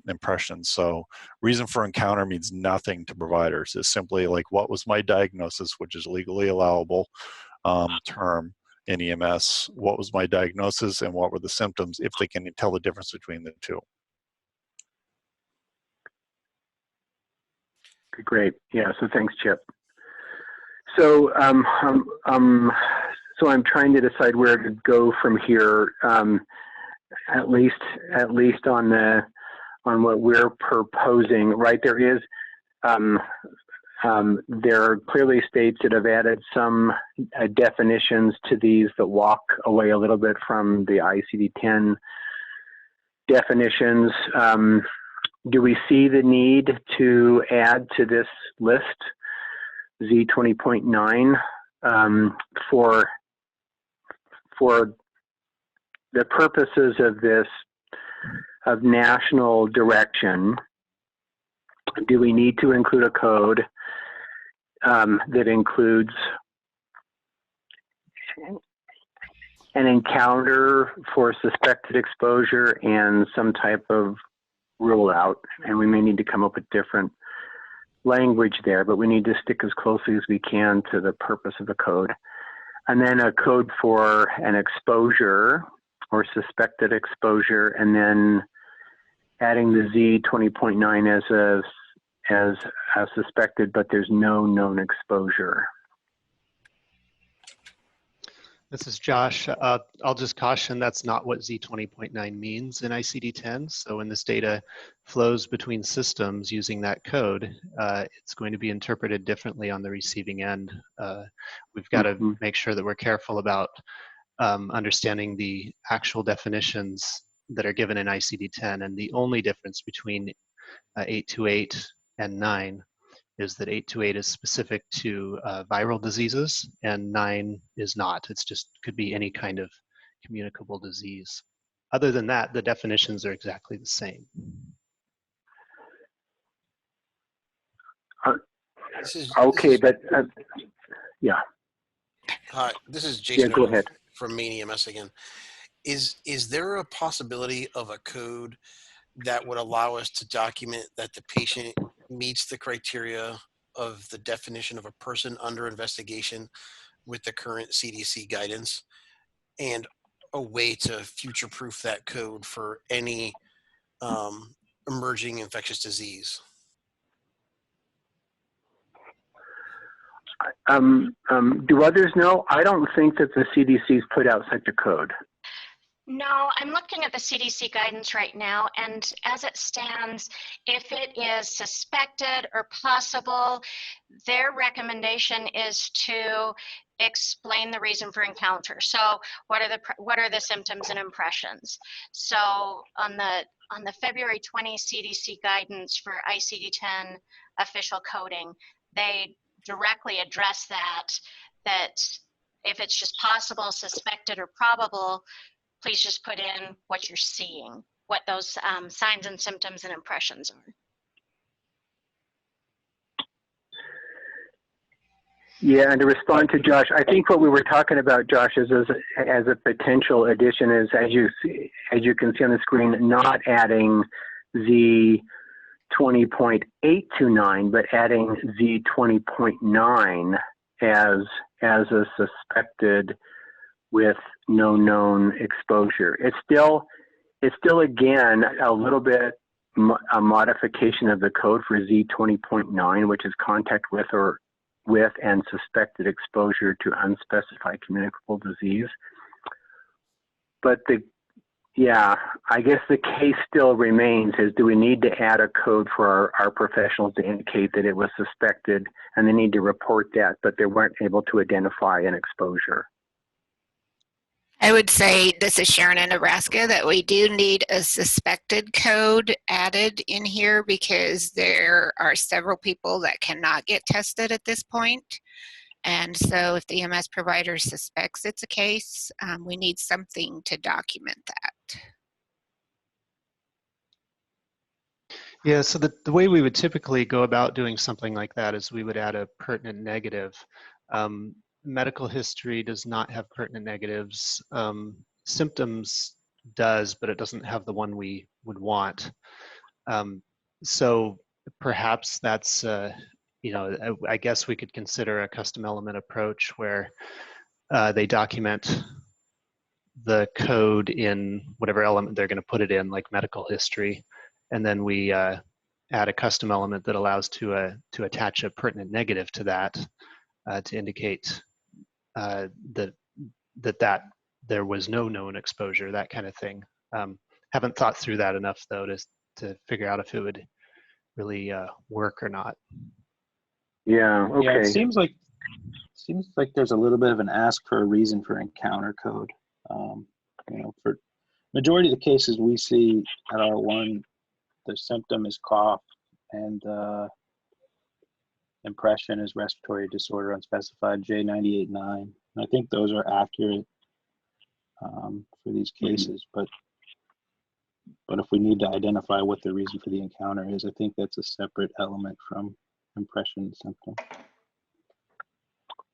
impressions. So reason for encounter means nothing to providers. It's simply like, what was my diagnosis, which is legally allowable term in EMS. What was my diagnosis and what were the symptoms, if they can tell the difference between the two. Great. Yeah. So thanks, Chip. So so I'm trying to decide where to go from here. At least on what we're proposing, right? There are clearly states that have added some definitions to these that walk away a little bit from the ICD-10 definitions. Do we see the need to add to this list Z20.9 for the purposes of national direction? Do we need to include a code that includes an encounter for suspected exposure and some type of rule out? And we may need to come up with different language there, but we need to stick as closely as we can to the purpose of the code. And then a code for an exposure or suspected exposure, and then adding the Z20.9 as a suspected, but there's no known exposure. This is Josh. I'll just caution that's not what Z20.9 means in ICD-10. So when this data flows between systems using that code, it's going to be interpreted differently on the receiving end. We've got to make sure that we're careful about understanding the actual definitions that are given in ICD-10. And the only difference between 828 and 9 is that 828 is specific to viral diseases and 9 is not. It's just could be any kind of communicable disease. Other than that, the definitions are exactly the same. Okay, but yeah. Hi, this is Jason. Yeah, go ahead. From Main EMS again. Is there a possibility of a code that would allow us to document that the patient meets the criteria of the definition of a person under investigation with the current CDC guidance, and a way to future-proof that code for any emerging infectious disease? Do others know? I don't think that the CDC's put out such a code. No, I'm looking at the CDC guidance right now, and as it stands, if it is suspected or possible, their recommendation is to explain the reason for encounter. So what are the symptoms and impressions? So on the February 20 CDC guidance for ICD-10 official coding, they directly address that if it's just possible, suspected, or probable, please just put in what you're seeing, what those signs and symptoms and impressions are. Yeah, and to respond to Josh, I think what we were talking about, Josh, is as a potential addition is, as you can see on the screen, not adding Z20.829, but adding Z20.9 as a suspected with no known exposure. It's still again a little bit a modification of the code for Z20.9, which is contact with and suspected exposure to unspecified communicable disease. But Yeah, I guess the case still remains is, do we need to add a code for our professionals to indicate that it was suspected, and they need to report that, but they weren't able to identify an exposure? I would say, this is Sharon in Nebraska, that we do need a suspected code added in here because there are several people that cannot get tested at this point. And so if the EMS provider suspects it's a case, we need something to document that. Yeah, so the way we would typically go about doing something like that is we would add a pertinent negative. Medical history does not have pertinent negatives. Symptoms does, but it doesn't have the one we would want. So perhaps that's, you know, I guess we could consider a custom element approach where they document the code in whatever element they're going to put it in, like medical history, and then we add a custom element that allows to attach a pertinent negative to that to indicate that there was no known exposure, that kind of thing. Haven't thought through that enough though to figure out if it would really work or not. Yeah. Okay. Yeah, it seems like there's a little bit of an ask for a reason for encounter code. You know, for majority of the cases we see at R1, the symptom is cough and impression is respiratory disorder unspecified, J98.9. I think those are accurate for these cases, but if we need to identify what the reason for the encounter is, I think that's a separate element from impression and symptom.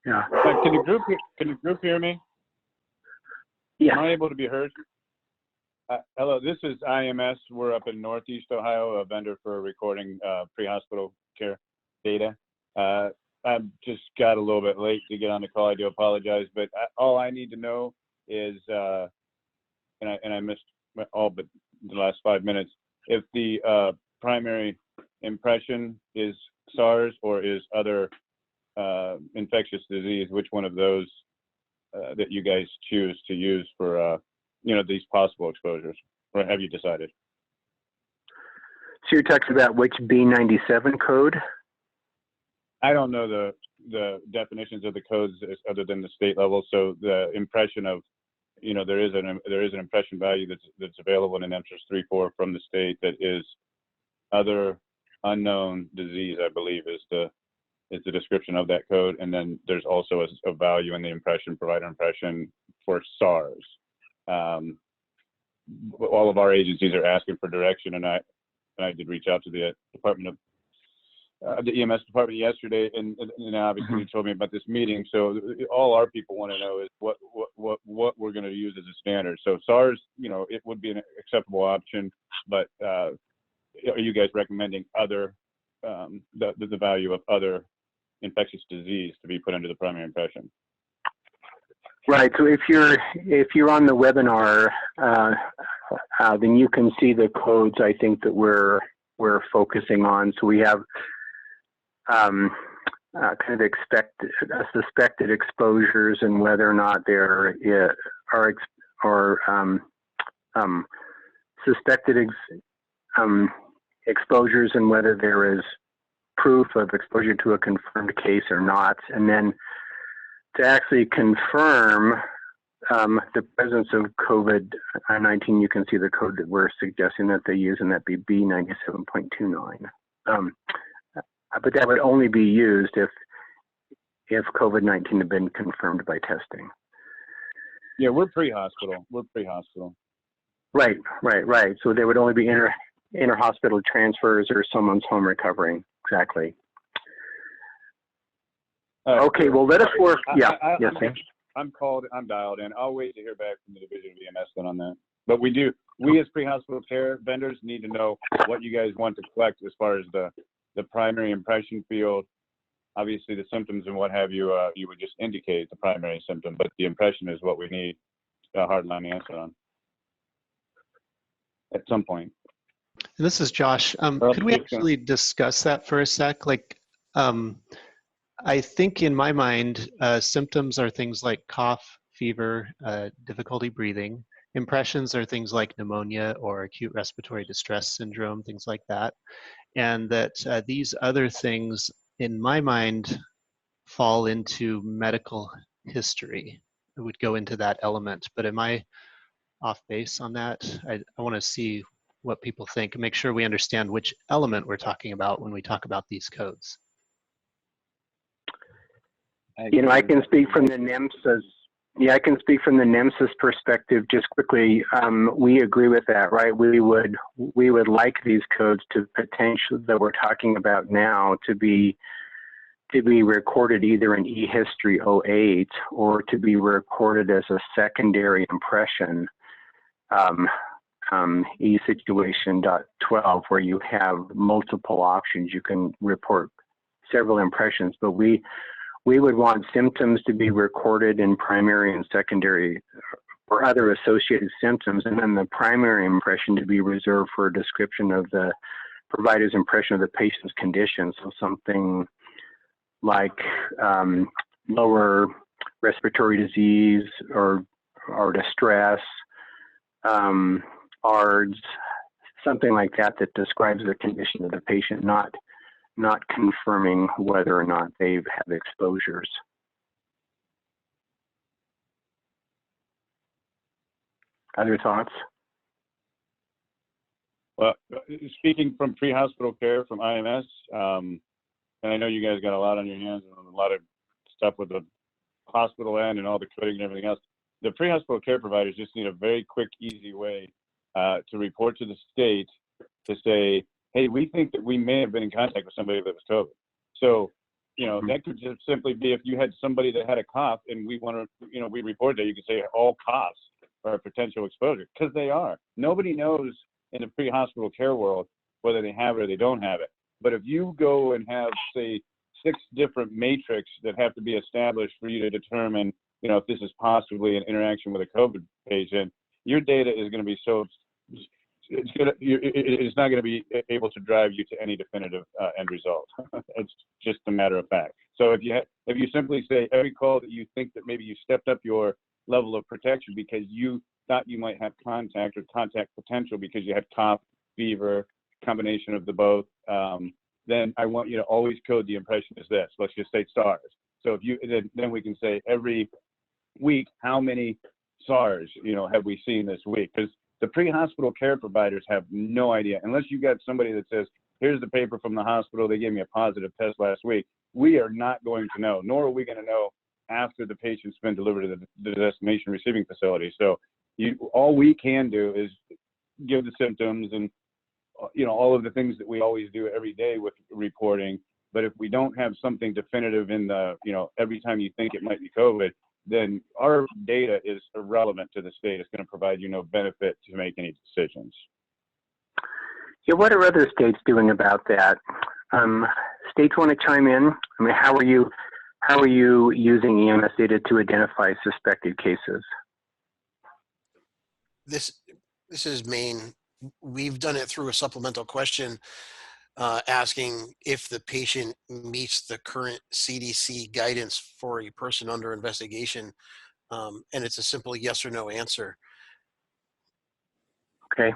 Yeah. Can the group hear me? Yeah. Am I able to be heard? Hello, this is IMS. We're up in Northeast Ohio, a vendor for recording pre-hospital care data. I just got a little bit late to get on the call. I do apologize, but all I need to know is, and I missed all but the last 5 minutes, if the primary impression is SARS or is other infectious disease, which one of those that you guys choose to use for you know, these possible exposures, or have you decided? So you're talking about which B97 code? I don't know the definitions of the codes other than the state level. So the impression of, you know, there is an impression value that's available in NEMSIS 3.4 from the state that is other unknown disease, I believe, is the description of that code. And then there's also a value in the impression, provider impression for SARS. All of our agencies are asking for direction, and I did reach out to the Department of the EMS department yesterday, and obviously you told me about this meeting. So all our people want to know is what we're going to use as a standard. So SARS, you know, it would be an acceptable option, but are you guys recommending other the value of other infectious disease to be put under the primary impression? Right. So if you're on the webinar, then you can see the codes I think that we're focusing on. So we have kind of suspected exposures and whether or not there are suspected exposures and whether there is proof of exposure to a confirmed case or not, and then to actually confirm the presence of COVID-19, you can see the code that we're suggesting that they use, and that be B97.29. But that would only be used if COVID-19 had been confirmed by testing. Yeah, we're pre-hospital. We're pre-hospital. Right. So there would only be inter-hospital transfers or someone's home recovering. Exactly. Okay, well, let us work. I'm dialed in. I'll wait to hear back from the Division of EMS then on that. But we as pre-hospital care vendors need to know what you guys want to collect as far as the primary impression field. Obviously, the symptoms and what have you, you would just indicate the primary symptom, but the impression is what we need a hardline answer on at some point. And this is Josh. Could we actually discuss that for a sec? Like, I think in my mind, symptoms are things like cough, fever, difficulty breathing, Impressions are things like pneumonia or acute respiratory distress syndrome, things like that. And that these other things, in my mind, fall into medical history. It would go into that element. But am I off base on that? I want to see what people think and make sure we understand which element we're talking about when we talk about these codes. You know, I can speak from the NEMSIS. Yeah, I can speak from the NEMSIS perspective just quickly. We agree with that, right? We would like these codes to potentially, that we're talking about now, to be recorded either in eHistory 08 or to be recorded as a secondary impression, eSituation.12, where you have multiple options. You can report several impressions, but we would want symptoms to be recorded in primary and secondary or other associated symptoms, and then the primary impression to be reserved for a description of the provider's impression of the patient's condition. So something like lower respiratory disease or distress, ARDS, something like that that describes the condition of the patient, not confirming whether or not they've had exposures. Other thoughts? Well, speaking from pre-hospital care from IMS, and I know you guys got a lot on your hands and a lot of stuff with the hospital end and all the coding and everything else. The pre-hospital care providers just need a very quick, easy way to report to the state to say, hey, we think that we may have been in contact with somebody that was COVID. So, you know, that could just simply be if you had somebody that had a cough and we want to, you know, we report that, you could say all coughs are a potential exposure, because they are. Nobody knows in the pre-hospital care world whether they have it or they don't have it. But if you go and have, say, 6 different matrix that have to be established for you to determine, you know, if this is possibly an interaction with a COVID patient, your data is going to be so, it's not going to be able to drive you to any definitive end result. It's just a matter of fact. So if you simply say every call that you think that maybe you stepped up your level of protection because you thought you might have contact or contact potential because you had cough, fever, combination of the both, then I want you to always code the impression as this. Let's just say SARS. So if you then we can say every week how many SARS, you know, have we seen this week? Because the pre-hospital care providers have no idea unless you got somebody that says, here's the paper from the hospital, they gave me a positive test last week. We are not going to know, nor are we going to know after the patient's been delivered to the destination receiving facility. So all we can do is give the symptoms and, you know, all of the things that we always do every day with reporting. But if we don't have something definitive in the, you know, every time you think it might be COVID, then our data is irrelevant to the state. It's going to provide you no benefit to make any decisions. Yeah, what are other states doing about that? States want to chime in? I mean, how are you using EMS data to identify suspected cases? This is Maine. We've done it through a supplemental question asking if the patient meets the current CDC guidance for a person under investigation, and it's a simple yes or no answer. Okay.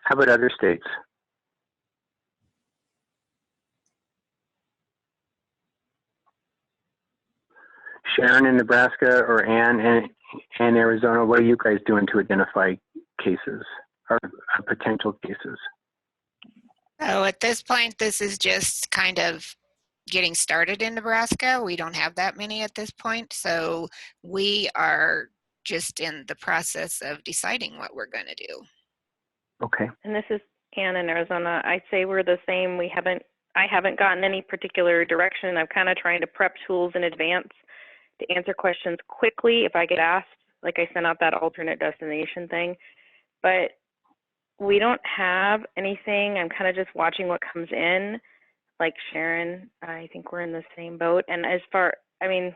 How about other states? Sharon in Nebraska or Ann in Arizona, what are you guys doing to identify cases or potential cases? So at this point, this is just kind of getting started in Nebraska. We don't have that many at this point. So we are just in the process of deciding what we're going to do. Okay. And this is Ann in Arizona. I'd say we're the same. I haven't gotten any particular direction. I'm kind of trying to prep tools in advance to answer questions quickly if I get asked. Like I sent out that alternate destination thing. But we don't have anything. I'm kind of just watching what comes in. Like Sharon, I think we're in the same boat. And as far, I mean,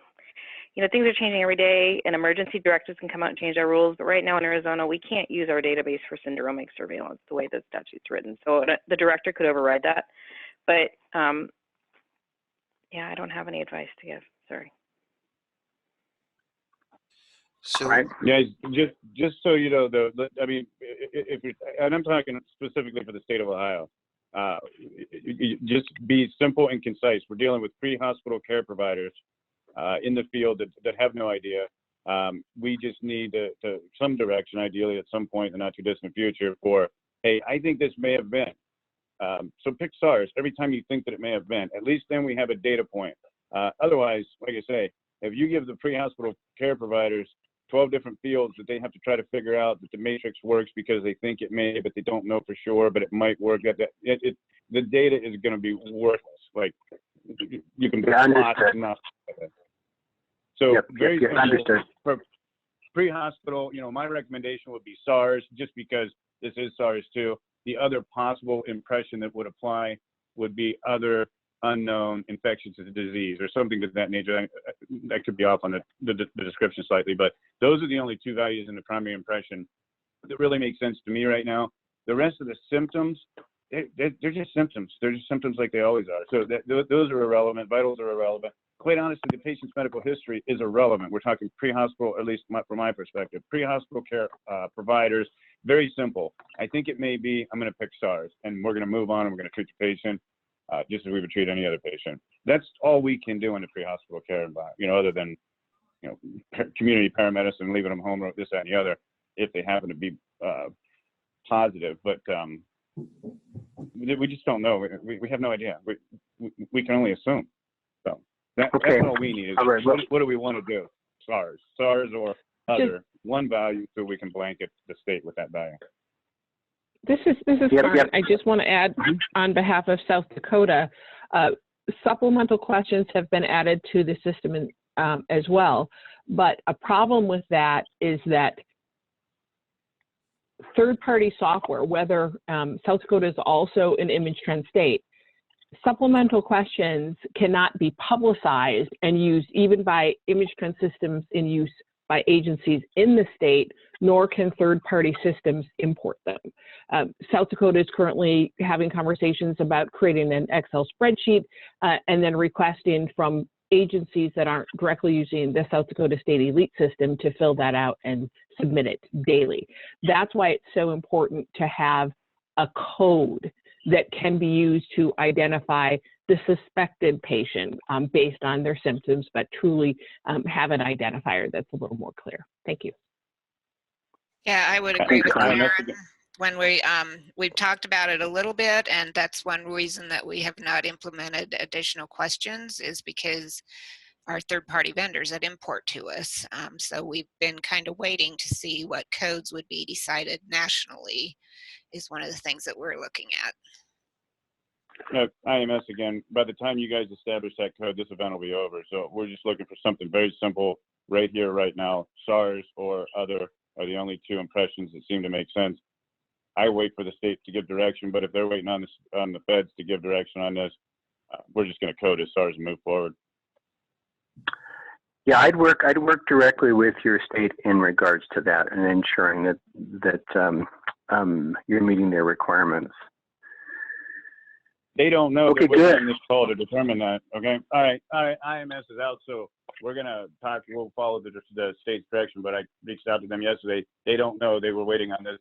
you know, things are changing every day, and emergency directives can come out and change our rules. But right now in Arizona, we can't use our database for syndromic surveillance the way the statute's written. So the director could override that. But yeah, I don't have any advice to give. Sorry. So, right. Yeah, just so you know, I mean, if you're, and I'm talking specifically for the state of Ohio, just be simple and concise. We're dealing with pre-hospital care providers in the field that have no idea. We just need to some direction, ideally at some point in the not too distant future, for, hey, I think this may have been. So pick SARS every time you think that it may have been. At least then we have a data point. Otherwise, like I say, if you give the pre-hospital care providers 12 different fields that they have to try to figure out that the matrix works because they think it may, but they don't know for sure, but it might work, the data is going to be worthless. Like, you can plot enough. So very simple. For pre-hospital, you know, my recommendation would be SARS, just because this is SARS too. The other possible impression that would apply would be other unknown infectious disease or something of that nature. That could be off on the description slightly, but those are the only two values in the primary impression that really make sense to me right now. The rest of the symptoms, they're just symptoms. They're just symptoms like they always are. So those are irrelevant. Vitals are irrelevant. Quite honestly, the patient's medical history is irrelevant. We're talking pre-hospital, at least from my perspective, pre-hospital care providers. Very simple. I think it may be, I'm going to pick SARS, and we're going to move on, and we're going to treat the patient just as we would treat any other patient. That's all we can do in the pre-hospital care environment, you know, other than, you know, community paramedicine, leaving them home, this, that, and the other, if they happen to be positive. But we just don't know. We have no idea. We can only assume. So that's all we need. Is right. What do we want to do? SARS or other. One value so we can blanket the state with that value. This is Karen. I just want to add on behalf of South Dakota, supplemental questions have been added to the system as well. But a problem with that is that third-party software, whether South Dakota is also an image trend state, supplemental questions cannot be publicized and used even by image trend systems in use by agencies in the state, nor can third-party systems import them. South Dakota is currently having conversations about creating an Excel spreadsheet and then requesting from agencies that aren't directly using the South Dakota State Elite system to fill that out and submit it daily. That's why it's so important to have a code that can be used to identify the suspected patient based on their symptoms, but truly have an identifier that's a little more clear. Thank you. Yeah, I would agree with Karen. When we've talked about it a little bit, and that's one reason that we have not implemented additional questions is because our third-party vendors that import to us. So we've been kind of waiting to see what codes would be decided nationally is one of the things that we're looking at. IMS again, by the time you guys establish that code, this event will be over. So we're just looking for something very simple right here, right now. SARS or other are the only two impressions that seem to make sense. I wait for the state to give direction, but if they're waiting on the feds to give direction on this, we're just going to code as SARS and move forward. Yeah, I'd work directly with your state in regards to that and ensuring that you're meeting their requirements. They don't know. Okay, they're waiting on good. this call to determine that. Okay. All right. IMS is out, so we're gonna talk. We'll follow the state's direction. But I reached out to them yesterday. They don't know. They were waiting on this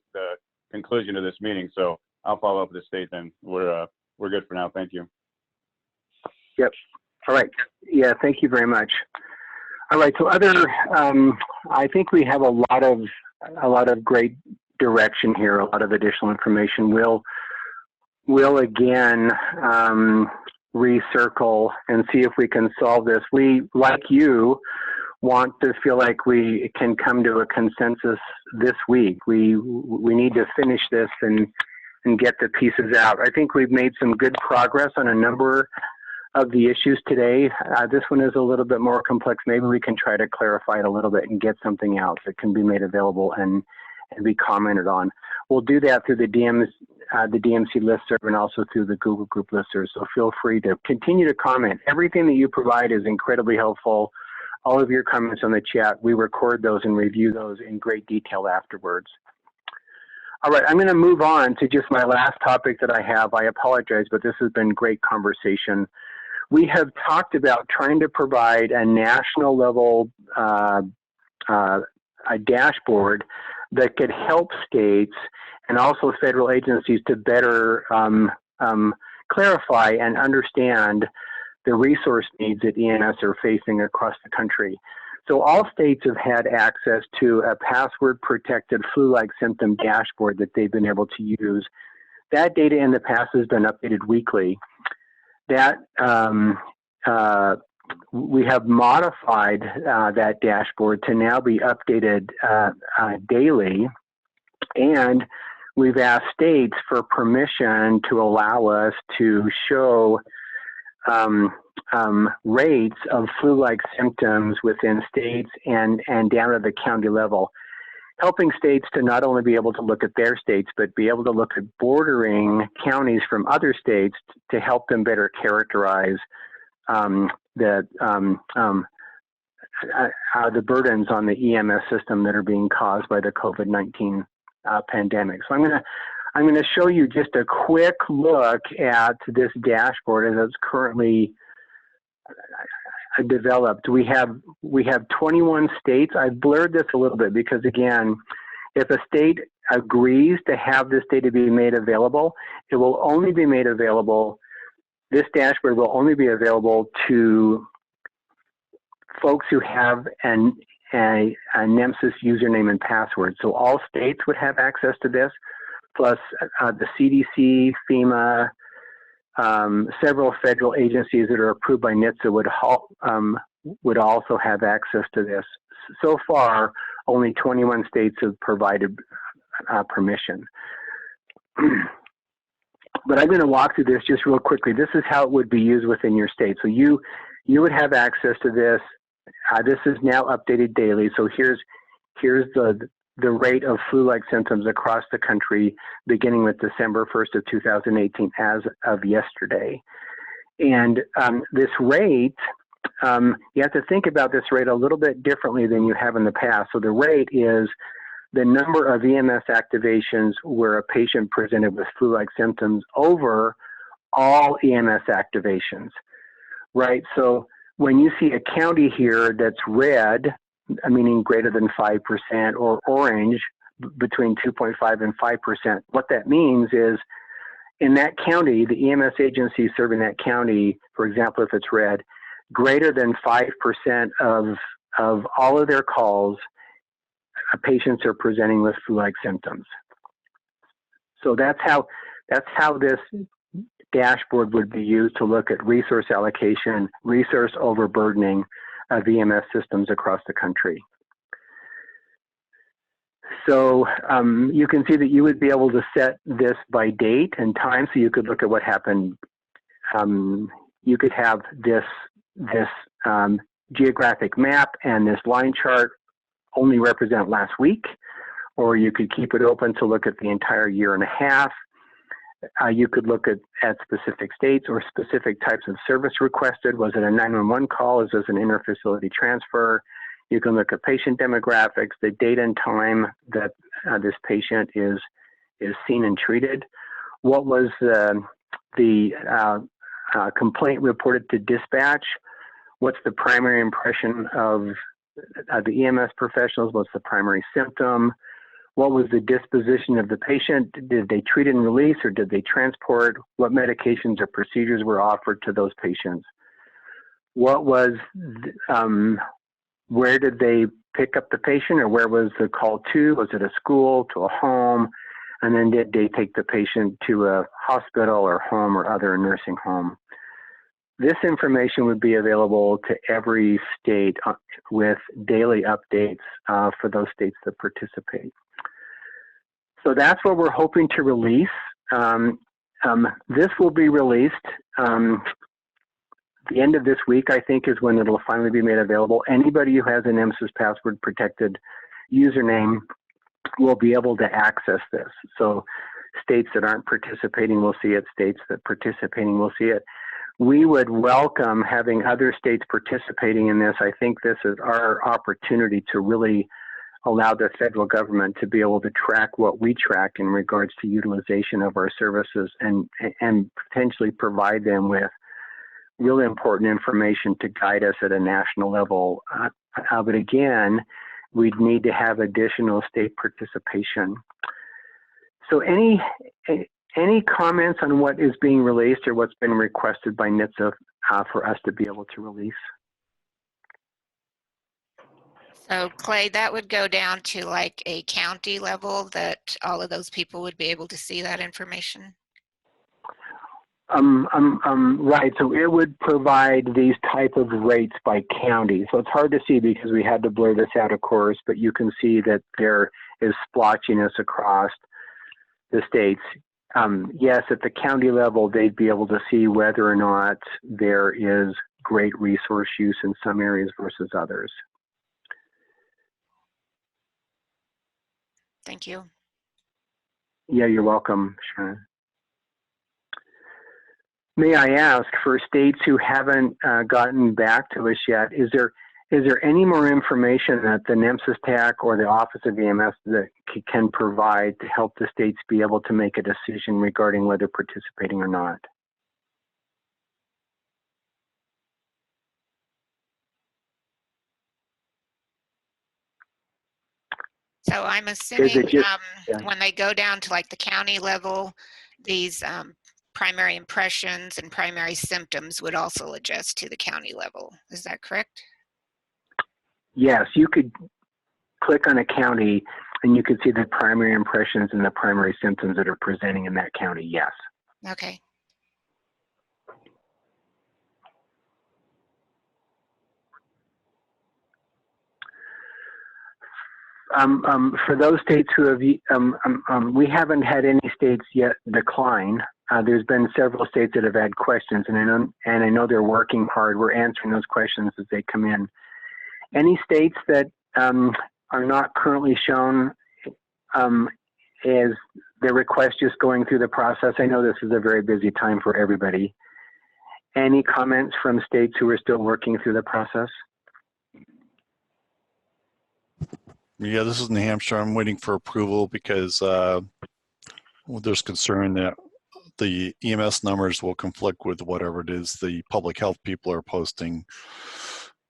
conclusion of this meeting. So I'll follow up with the state. Then we're good for now. Thank you. Yep. All right. Yeah. Thank you very much. All right. So I think we have a lot of great direction here. A lot of additional information. We'll again recircle and see if we can solve this. We, like you, want to feel like we can come to a consensus this week. We need to finish this and get the pieces out. I think we've made some good progress on a number of the issues today. This one is a little bit more complex. Maybe we can try to clarify it a little bit and get something else that can be made available and be commented on. We'll do that through the DMC listserv and also through the Google Group listserv. So feel free to continue to comment. Everything that you provide is incredibly helpful. All of your comments on the chat, we record those and review those in great detail afterwards. All right, I'm going to move on to just my last topic that I have. I apologize, but this has been great conversation. We have talked about trying to provide a national level a dashboard that could help states and also federal agencies to better clarify and understand the resource needs that EMS are facing across the country. So all states have had access to a password-protected flu-like symptom dashboard that they've been able to use. That data in the past has been updated weekly. That we have modified that dashboard to now be updated daily, and we've asked states for permission to allow us to show rates of flu-like symptoms within states and down at the county level, helping states to not only be able to look at their states, but be able to look at bordering counties from other states to help them better characterize the burdens on the EMS system that are being caused by the COVID-19 pandemic. So I'm gonna show you just a quick look at this dashboard as it's currently developed. We have 21 states. I've blurred this a little bit because, again, if a state agrees to have this data be made available, it will only be made available. This dashboard will only be available to folks who have a NEMSIS username and password. So all states would have access to this, plus the CDC, FEMA, several federal agencies that are approved by NHTSA would also have access to this. So far, only 21 states have provided permission. But I'm going to walk through this just real quickly. This is how it would be used within your state. So you would have access to this. This is now updated daily. So here's the rate of flu-like symptoms across the country beginning with December 1st of 2018 as of yesterday. And this rate, you have to think about this rate a little bit differently than you have in the past. So the rate is the number of EMS activations where a patient presented with flu-like symptoms over all EMS activations, right? So when you see a county here that's red, meaning greater than 5%, or orange, between 2.5 and 5%, what that means is in that county, the EMS agency serving that county, for example, if it's red, greater than 5% of all of their calls, patients are presenting with flu-like symptoms. So that's how this dashboard would be used to look at resource allocation, resource overburdening of EMS systems across the country. So you can see that you would be able to set this by date and time, so you could look at what happened. You could have this geographic map and this line chart only represent last week, or you could keep it open to look at the entire year and a half. You could look at specific states or specific types of service requested. Was it a 911 call? Is this an interfacility transfer? You can look at patient demographics, the date and time that this patient is seen and treated. What was the complaint reported to dispatch? What's the primary impression of the EMS professionals? What's the primary symptom? What was the disposition of the patient? Did they treat and release, or did they transport? What medications or procedures were offered to those patients? What was, where did they pick up the patient, or where was the call to? Was it a school, to a home? And then did they take the patient to a hospital or home or other nursing home? This information would be available to every state with daily updates for those states that participate. So that's what we're hoping to release. This will be released the end of this week, I think, is when it'll finally be made available. Anybody who has an NEMSIS password protected username will be able to access this. So states that aren't participating will see it, states that are participating will see it. We would welcome having other states participating in this. I think this is our opportunity to really allow the federal government to be able to track what we track in regards to utilization of our services and potentially provide them with really important information to guide us at a national level. But again, we'd need to have additional state participation. So any comments on what is being released or what's been requested by NHTSA for us to be able to release? So Clay, that would go down to like a county level that all of those people would be able to see that information? Right, so it would provide these type of rates by county. So it's hard to see because we had to blur this out, of course, but you can see that there is splotchiness across the states. Yes, at the county level, they'd be able to see whether or not there is great resource use in some areas versus others. Thank you. Yeah, you're welcome, Sharon. May I ask, for states who haven't gotten back to us yet, is there any more information that the NEMSIS TAC or the Office of EMS that can provide to help the states be able to make a decision regarding whether participating or not? So I'm assuming yeah. when they go down to like the county level, these primary impressions and primary symptoms would also adjust to the county level. Is that correct? Yes, you could click on a county and you could see the primary impressions and the primary symptoms that are presenting in that county, yes. Okay. For those states who have, we haven't had any states yet decline. There's been several states that have had questions, and I know they're working hard. We're answering those questions as they come in. Any states that are not currently shown, is the request just going through the process? I know this is a very busy time for everybody. Any comments from states who are still working through the process? Yeah, this is New Hampshire. I'm waiting for approval because there's concern that the EMS numbers will conflict with whatever it is the public health people are posting.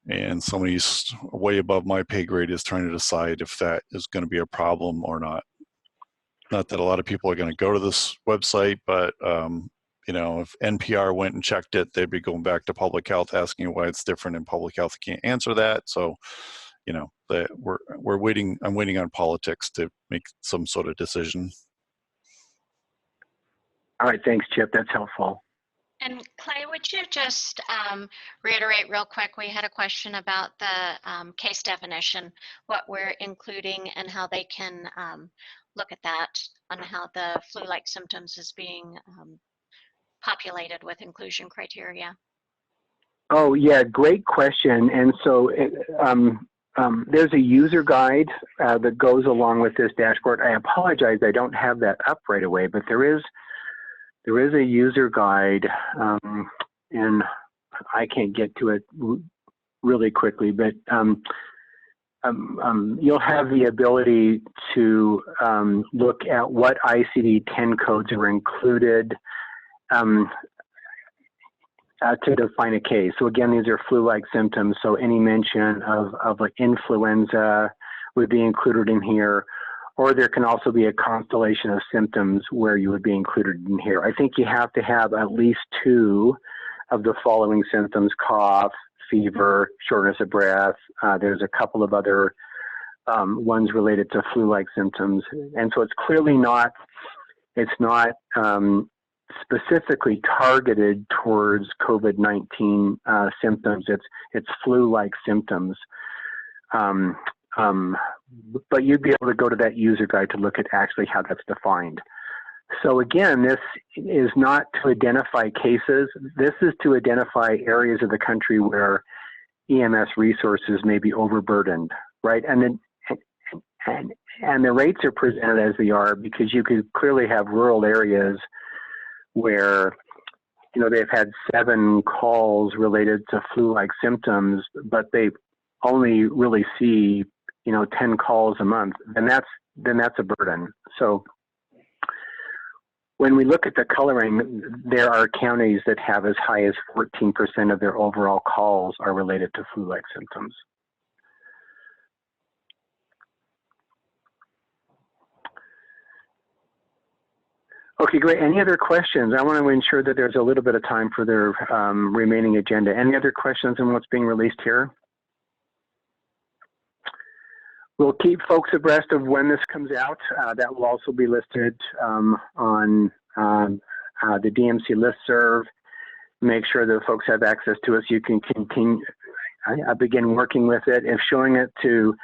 And somebody's way above my pay grade is trying to decide if that is going to be a problem or not. Not that a lot of people are going to go to this website, but you know, if NPR went and checked it, they'd be going back to public health asking why it's different, and public health can't answer that. So, you know, we're waiting. I'm waiting on politics to make some sort of decision. All right, thanks, Chip. That's helpful. And Clay, would you just reiterate real quick? We had a question about the case definition, what we're including and how they can look at that on how the flu-like symptoms is being populated with inclusion criteria. Oh, yeah, great question. And so there's a user guide that goes along with this dashboard. I apologize, I don't have that up right away, but there is a user guide, and I can't get to it really quickly, but you'll have the ability to look at what ICD-10 codes are included to define a case. So again, these are flu-like symptoms, so any mention of like influenza would be included in here. Or there can also be a constellation of symptoms where you would be included in here. I think you have to have at least 2 of the following symptoms: cough, fever, shortness of breath. There's a couple of other ones related to flu-like symptoms. And so it's clearly not, specifically targeted towards COVID-19 symptoms. It's flu-like symptoms. But you'd be able to go to that user guide to look at actually how that's defined. So again, this is not to identify cases. This is to identify areas of the country where EMS resources may be overburdened, right? And the rates are presented as they are because you could clearly have rural areas where, you know, they've had 7 calls related to flu-like symptoms, but they only really see, you know, 10 calls a month, then that's a burden. So when we look at the coloring, there are counties that have as high as 14% of their overall calls are related to flu-like symptoms. Okay, great. Any other questions? I want to ensure that there's a little bit of time for their remaining agenda. Any other questions on what's being released here? We'll keep folks abreast of when this comes out. That will also be listed on the DMC listserv. Make sure that folks have access to it so you can continue, begin working with it. If showing it to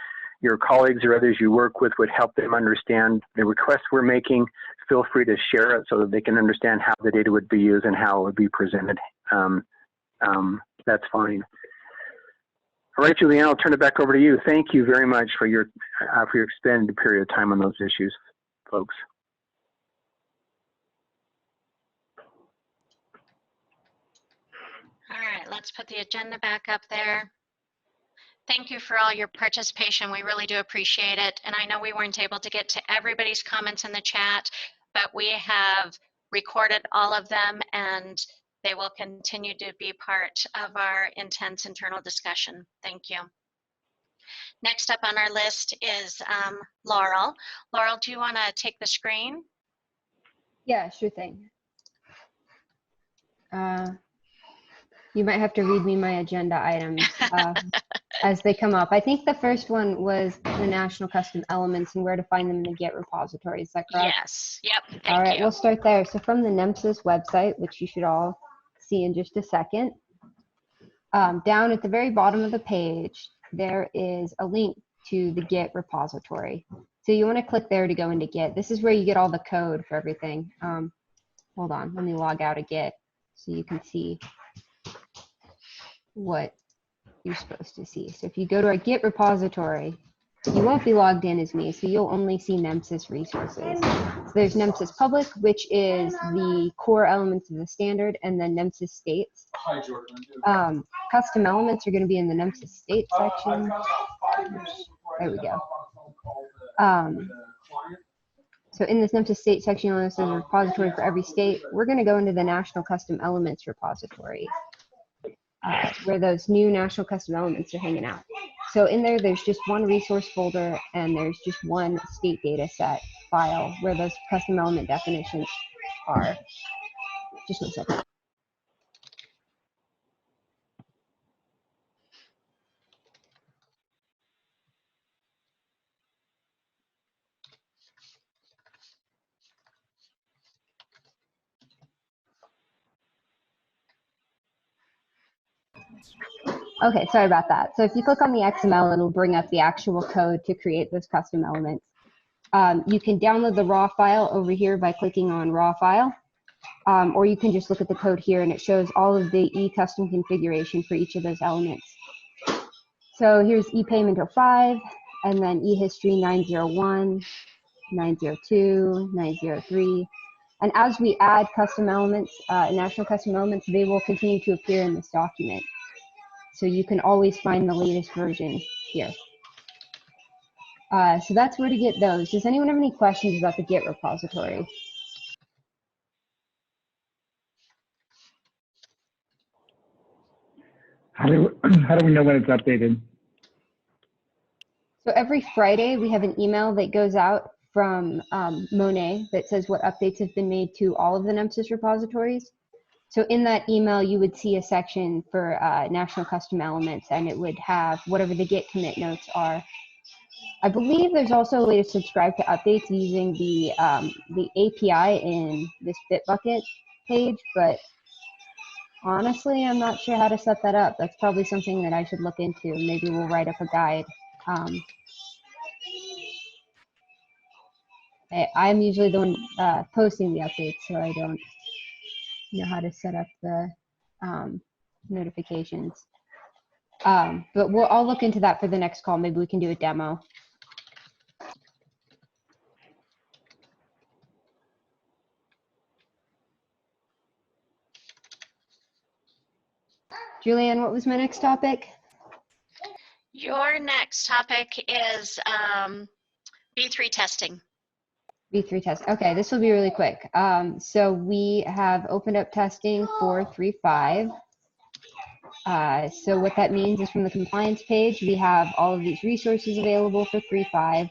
your colleagues or others you work with would help them understand the requests we're making, feel free to share it so that they can understand how the data would be used and how it would be presented. That's fine. All right, Julianne, I'll turn it back over to you. Thank you very much for your extended period of time on those issues, folks. All right, let's put the agenda back up there. Thank you for all your participation. We really do appreciate it. And I know we weren't able to get to everybody's comments in the chat, but we have recorded all of them and they will continue to be part of our intense internal discussion. Thank you. Next up on our list is Laurel. Laurel, do you want to take the screen? Yeah, sure thing. You might have to read me my agenda items as they come up. I think the first one was the national custom elements and where to find them in the Git repository. Is that correct? Yes. Yep. All right, we'll start there. So from the NEMSIS website, which you should all see in just a second, down at the very bottom of the page, there is a link to the Git repository. So you want to click there to go into Git. This is where you get all the code for everything. Hold on, let me log out of Git so you can see what you're supposed to see. So if you go to our Git repository, you won't be logged in as me, so you'll only see NEMSIS resources. So there's NEMSIS public, which is the core elements of the standard, and then NEMSIS states. Custom elements are going to be in the NEMSIS state section. There we go. So in this NEMSIS state section, you'll notice there's a repository for every state. We're going to go into the national custom elements repository, where those new national custom elements are hanging out. So in there, there's just one resource folder and there's just one state data set file where those custom element definitions are. Just 1 second. Okay, sorry about that. So if you click on the XML, it'll bring up the actual code to create those custom elements. You can download the raw file over here by clicking on raw file, or you can just look at the code here and it shows all of the e-custom configuration for each of those elements. So here's e-payment 05, and then e-history 901, 902, 903. And as we add custom elements, national custom elements, they will continue to appear in this document. So you can always find the latest version here. So that's where to get those. Does anyone have any questions about the Git repository? How do we know when it's updated? So every Friday, we have an email that goes out from Monet that says what updates have been made to all of the NEMSIS repositories. So in that email, you would see a section for national custom elements, and it would have whatever the Git commit notes are. I believe there's also a way to subscribe to updates using the API in this Bitbucket page, but honestly, I'm not sure how to set that up. That's probably something that I should look into. Maybe we'll write up a guide. I'm usually the one posting the updates, so I don't know how to set up the notifications. But I'll look into that for the next call. Maybe we can do a demo. Julianne, what was my next topic? Your next topic is V3 testing. V3 test. Okay, this will be really quick. So we have opened up testing for 3.5. So what that means is from the compliance page, we have all of these resources available for 3.5.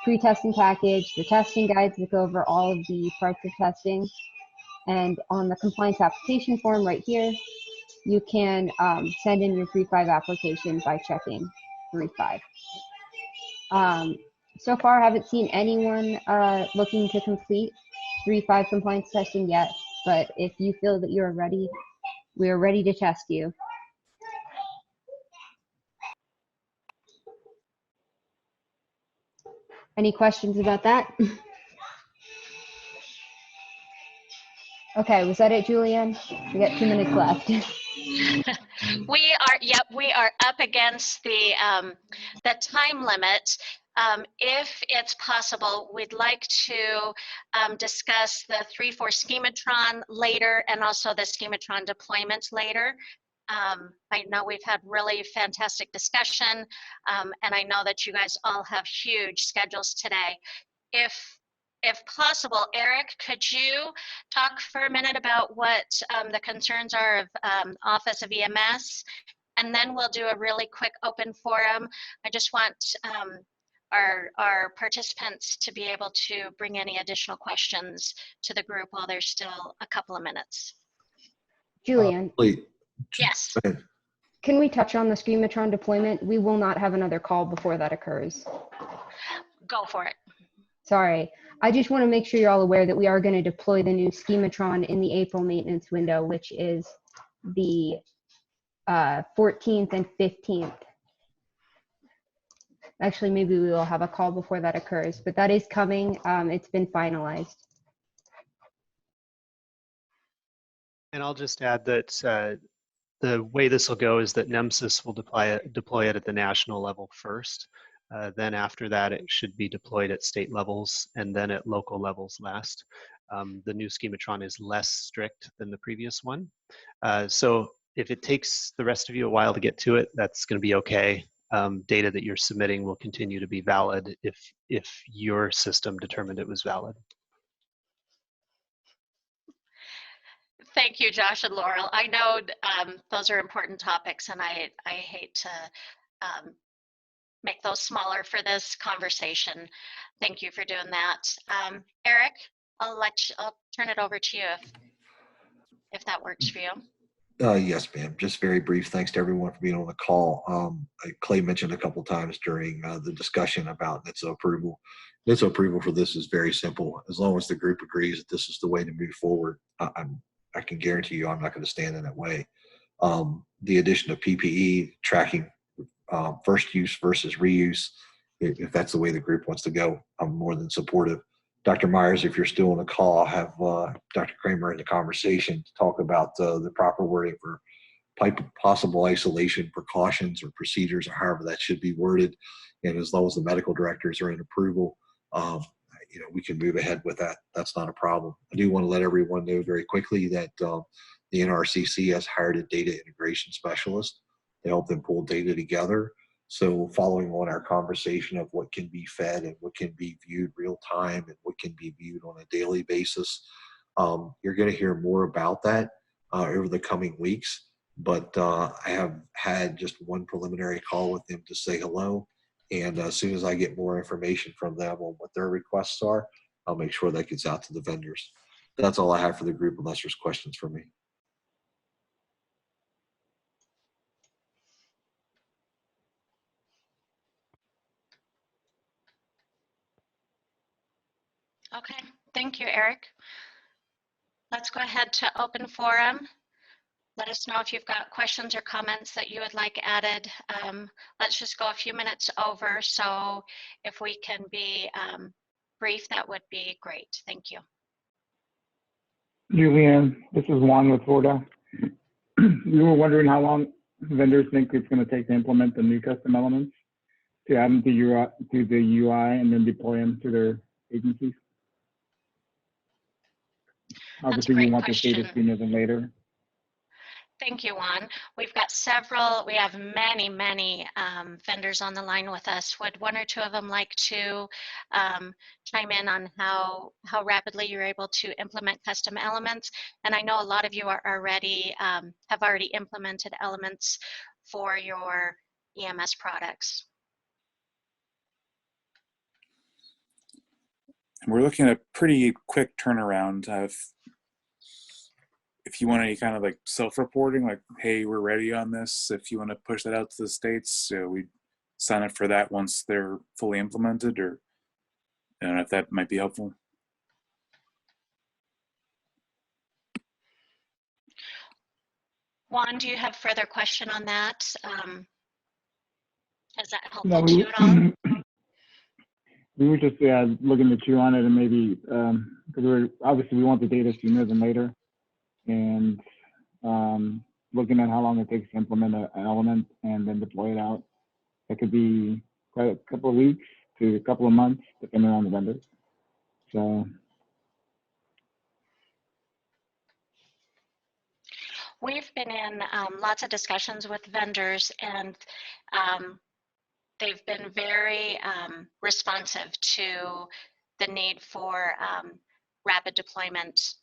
pre-testing package, the testing guides that go over all of the parts of testing. And on the compliance application form right here, you can send in your 3.5 application by checking 3.5. So far, I haven't seen anyone looking to complete 3.5 compliance testing yet, but if you feel that you're ready, we are ready to test you. Any questions about that? Okay, was that it, Julianne? We got 2 minutes left. We are up against the time limit. If it's possible, we'd like to discuss the 3.4 Schematron later and also the Schematron deployment later. I know we've had really fantastic discussion, and I know that you guys all have huge schedules today. If possible, Eric, could you talk for a minute about what the concerns are of Office of EMS? And then we'll do a really quick open forum. I just want our participants to be able to bring any additional questions to the group while there's still a couple of minutes. Julianne. Yes. Can we touch on the Schematron deployment? We will not have another call before that occurs. Go for it. Sorry. I just want to make sure you're all aware that we are going to deploy the new Schematron in the April maintenance window, which is the 14th and 15th. Actually, maybe we will have a call before that occurs, but that is coming. It's been finalized. And I'll just add that the way this will go is that NEMSIS will deploy it at the national level first. Then after that, it should be deployed at state levels and then at local levels last. The new Schematron is less strict than the previous one. So if it takes the rest of you a while to get to it, that's going to be okay. Data that you're submitting will continue to be valid if your system determined it was valid. Thank you, Josh and Laurel. I know those are important topics, and I hate to make those smaller for this conversation. Thank you for doing that. Eric, I'll turn it over to you if that works for you. Yes, ma'am. Just very brief. Thanks to everyone for being on the call. Clay mentioned a couple times during the discussion about NHTSA approval. NHTSA approval for this is very simple. As long as the group agrees that this is the way to move forward, I can guarantee you I'm not going to stand in that way. The addition of PPE, tracking first use versus reuse, if that's the way the group wants to go, I'm more than supportive. Dr. Myers, if you're still on the call, I'll have Dr. Kramer in the conversation to talk about the proper wording for possible isolation precautions or procedures, or however that should be worded. And as long as the medical directors are in approval, we can move ahead with that. That's not a problem. I do want to let everyone know very quickly that the NRCC has hired a data integration specialist to help them pull data together. So following on our conversation of what can be fed and what can be viewed real time and what can be viewed on a daily basis, you're going to hear more about that over the coming weeks. But I have had just one preliminary call with them to say hello. And as soon as I get more information from them on what their requests are, I'll make sure that gets out to the vendors. That's all I have for the group, unless there's questions for me. Okay, thank you, Eric. Let's go ahead to open forum. Let us know if you've got questions or comments that you would like added. Let's just go a few minutes over, so if we can be brief, that would be great. Thank you. Julianne, this is Juan with Florida. We were wondering how long vendors think it's going to take to implement the new custom elements, to add them to the UI and then deploy them to their agencies. Obviously, we want this data sooner than later. Thank you, Juan. We've got several, we have many vendors on the line with us. Would one or two of them like to chime in on how rapidly you're able to implement custom elements? And I know a lot of you are already, have already implemented elements for your EMS products. And we're looking at a pretty quick turnaround. If you want any kind of like self-reporting, like, hey, we're ready on this. If you want to push that out to the states, we sign up for that once they're fully implemented, or I don't know if that might be helpful. Juan, do you have further question on that? Is that helpful No, to you at all? we were just looking to chew on it, and maybe because obviously we want the data sooner than later, and looking at how long it takes to implement an element and then deploy it out. That could be quite a couple of weeks to a couple of months, depending on the vendor. So. We've been in lots of discussions with vendors, and they've been very responsive to the need for rapid deployment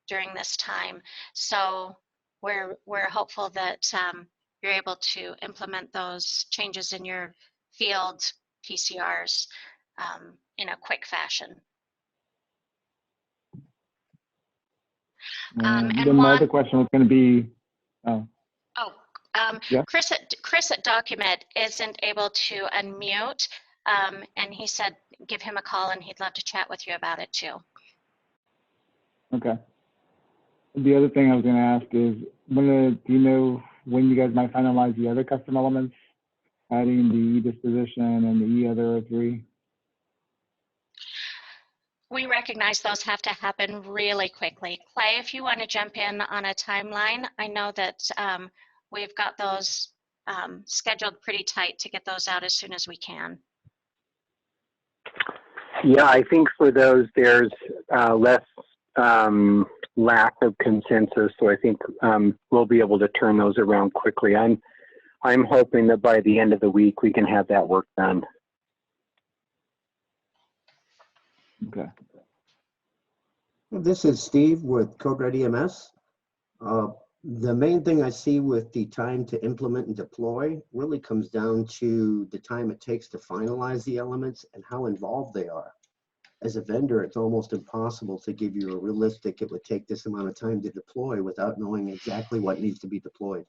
during this time. So we're hopeful that you're able to implement those changes in your field PCRs in a quick fashion. And and then my Juan, other question was going to be, yeah. Chris at Document isn't able to unmute, and he said give him a call and he'd love to chat with you about it too. Okay. The other thing I was going to ask is, do you know when you guys might finalize the other custom elements, adding the e-disposition and the e-other 03? We recognize those have to happen really quickly. Clay, if you want to jump in on a timeline, I know that we've got those scheduled pretty tight to get those out as soon as we can. Yeah, I think for those, there's less lack of consensus, so I think we'll be able to turn those around quickly. I'm hoping that by the end of the week we can have that work done. Okay. This is Steve with Code Red EMS. The main thing I see with the time to implement and deploy really comes down to the time it takes to finalize the elements and how involved they are. As a vendor, it's almost impossible to give you a realistic, it would take this amount of time to deploy without knowing exactly what needs to be deployed.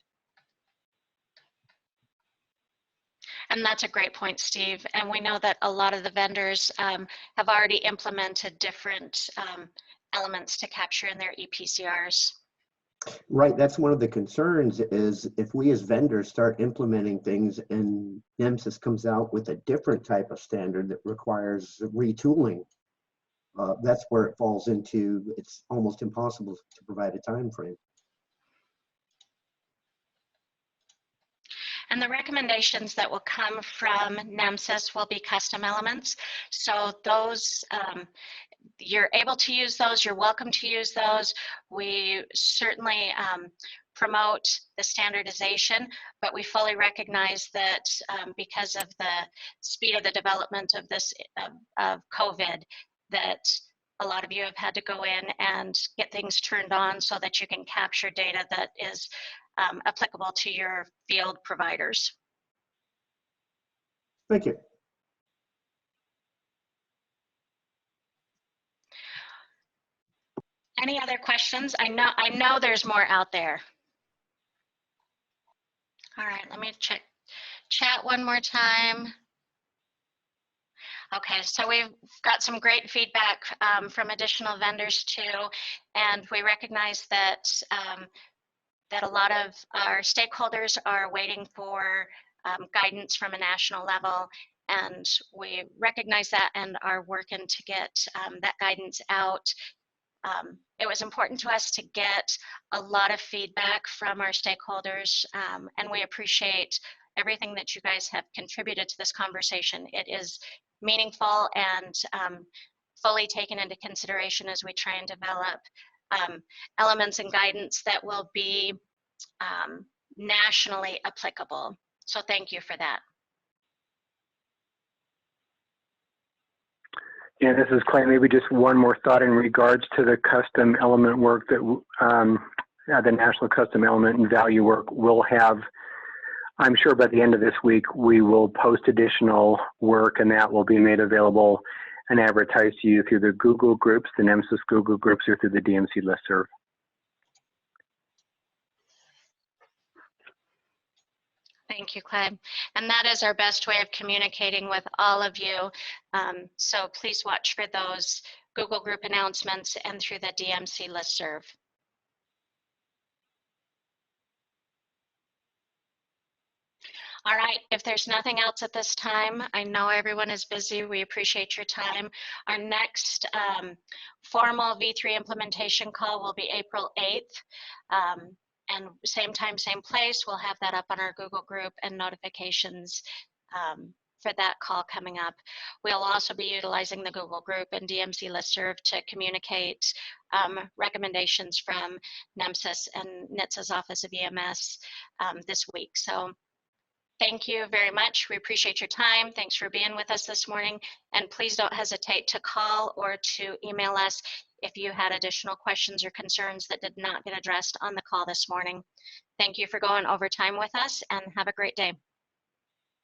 And that's a great point, Steve. And we know that a lot of the vendors have already implemented different elements to capture in their ePCRs. Right, that's one of the concerns is if we as vendors start implementing things and NEMSIS comes out with a different type of standard that requires retooling, that's where it falls into, it's almost impossible to provide a time frame. And the recommendations that will come from NEMSIS will be custom elements. So those, you're able to use those, you're welcome to use those. We certainly promote the standardization, but we fully recognize that because of the speed of the development of this, of COVID, that a lot of you have had to go in and get things turned on so that you can capture data that is applicable to your field providers. Thank you. Any other questions? I know there's more out there. All right, let me check chat one more time. Okay, so we've got some great feedback from additional vendors too, and we recognize that that a lot of our stakeholders are waiting for guidance from a national level, and we recognize that and are working to get that guidance out. It was important to us to get a lot of feedback from our stakeholders, and we appreciate everything that you guys have contributed to this conversation. It is meaningful and fully taken into consideration as we try and develop elements and guidance that will be nationally applicable. So thank you for that. Yeah, this is Clay. Maybe just one more thought in regards to the custom element work that the national custom element and value work will have. I'm sure by the end of this week, we will post additional work and that will be made available and advertise to you through the Google groups, the NEMSIS Google groups, or through the DMC listserv. Thank you, Clay. And that is our best way of communicating with all of you. So please watch for those Google group announcements and through the DMC listserv. All right, if there's nothing else at this time, I know everyone is busy. We appreciate your time. Our next formal V3 implementation call will be April 8th. And same time, same place. We'll have that up on our Google group and notifications for that call coming up. We'll also be utilizing the Google group and DMC listserv to communicate recommendations from NEMSIS and NHTSA's Office of EMS this week. So thank you very much. We appreciate your time. Thanks for being with us this morning. And please don't hesitate to call or to email us if you had additional questions or concerns that did not get addressed on the call this morning. Thank you for going over time with us, and have a great day.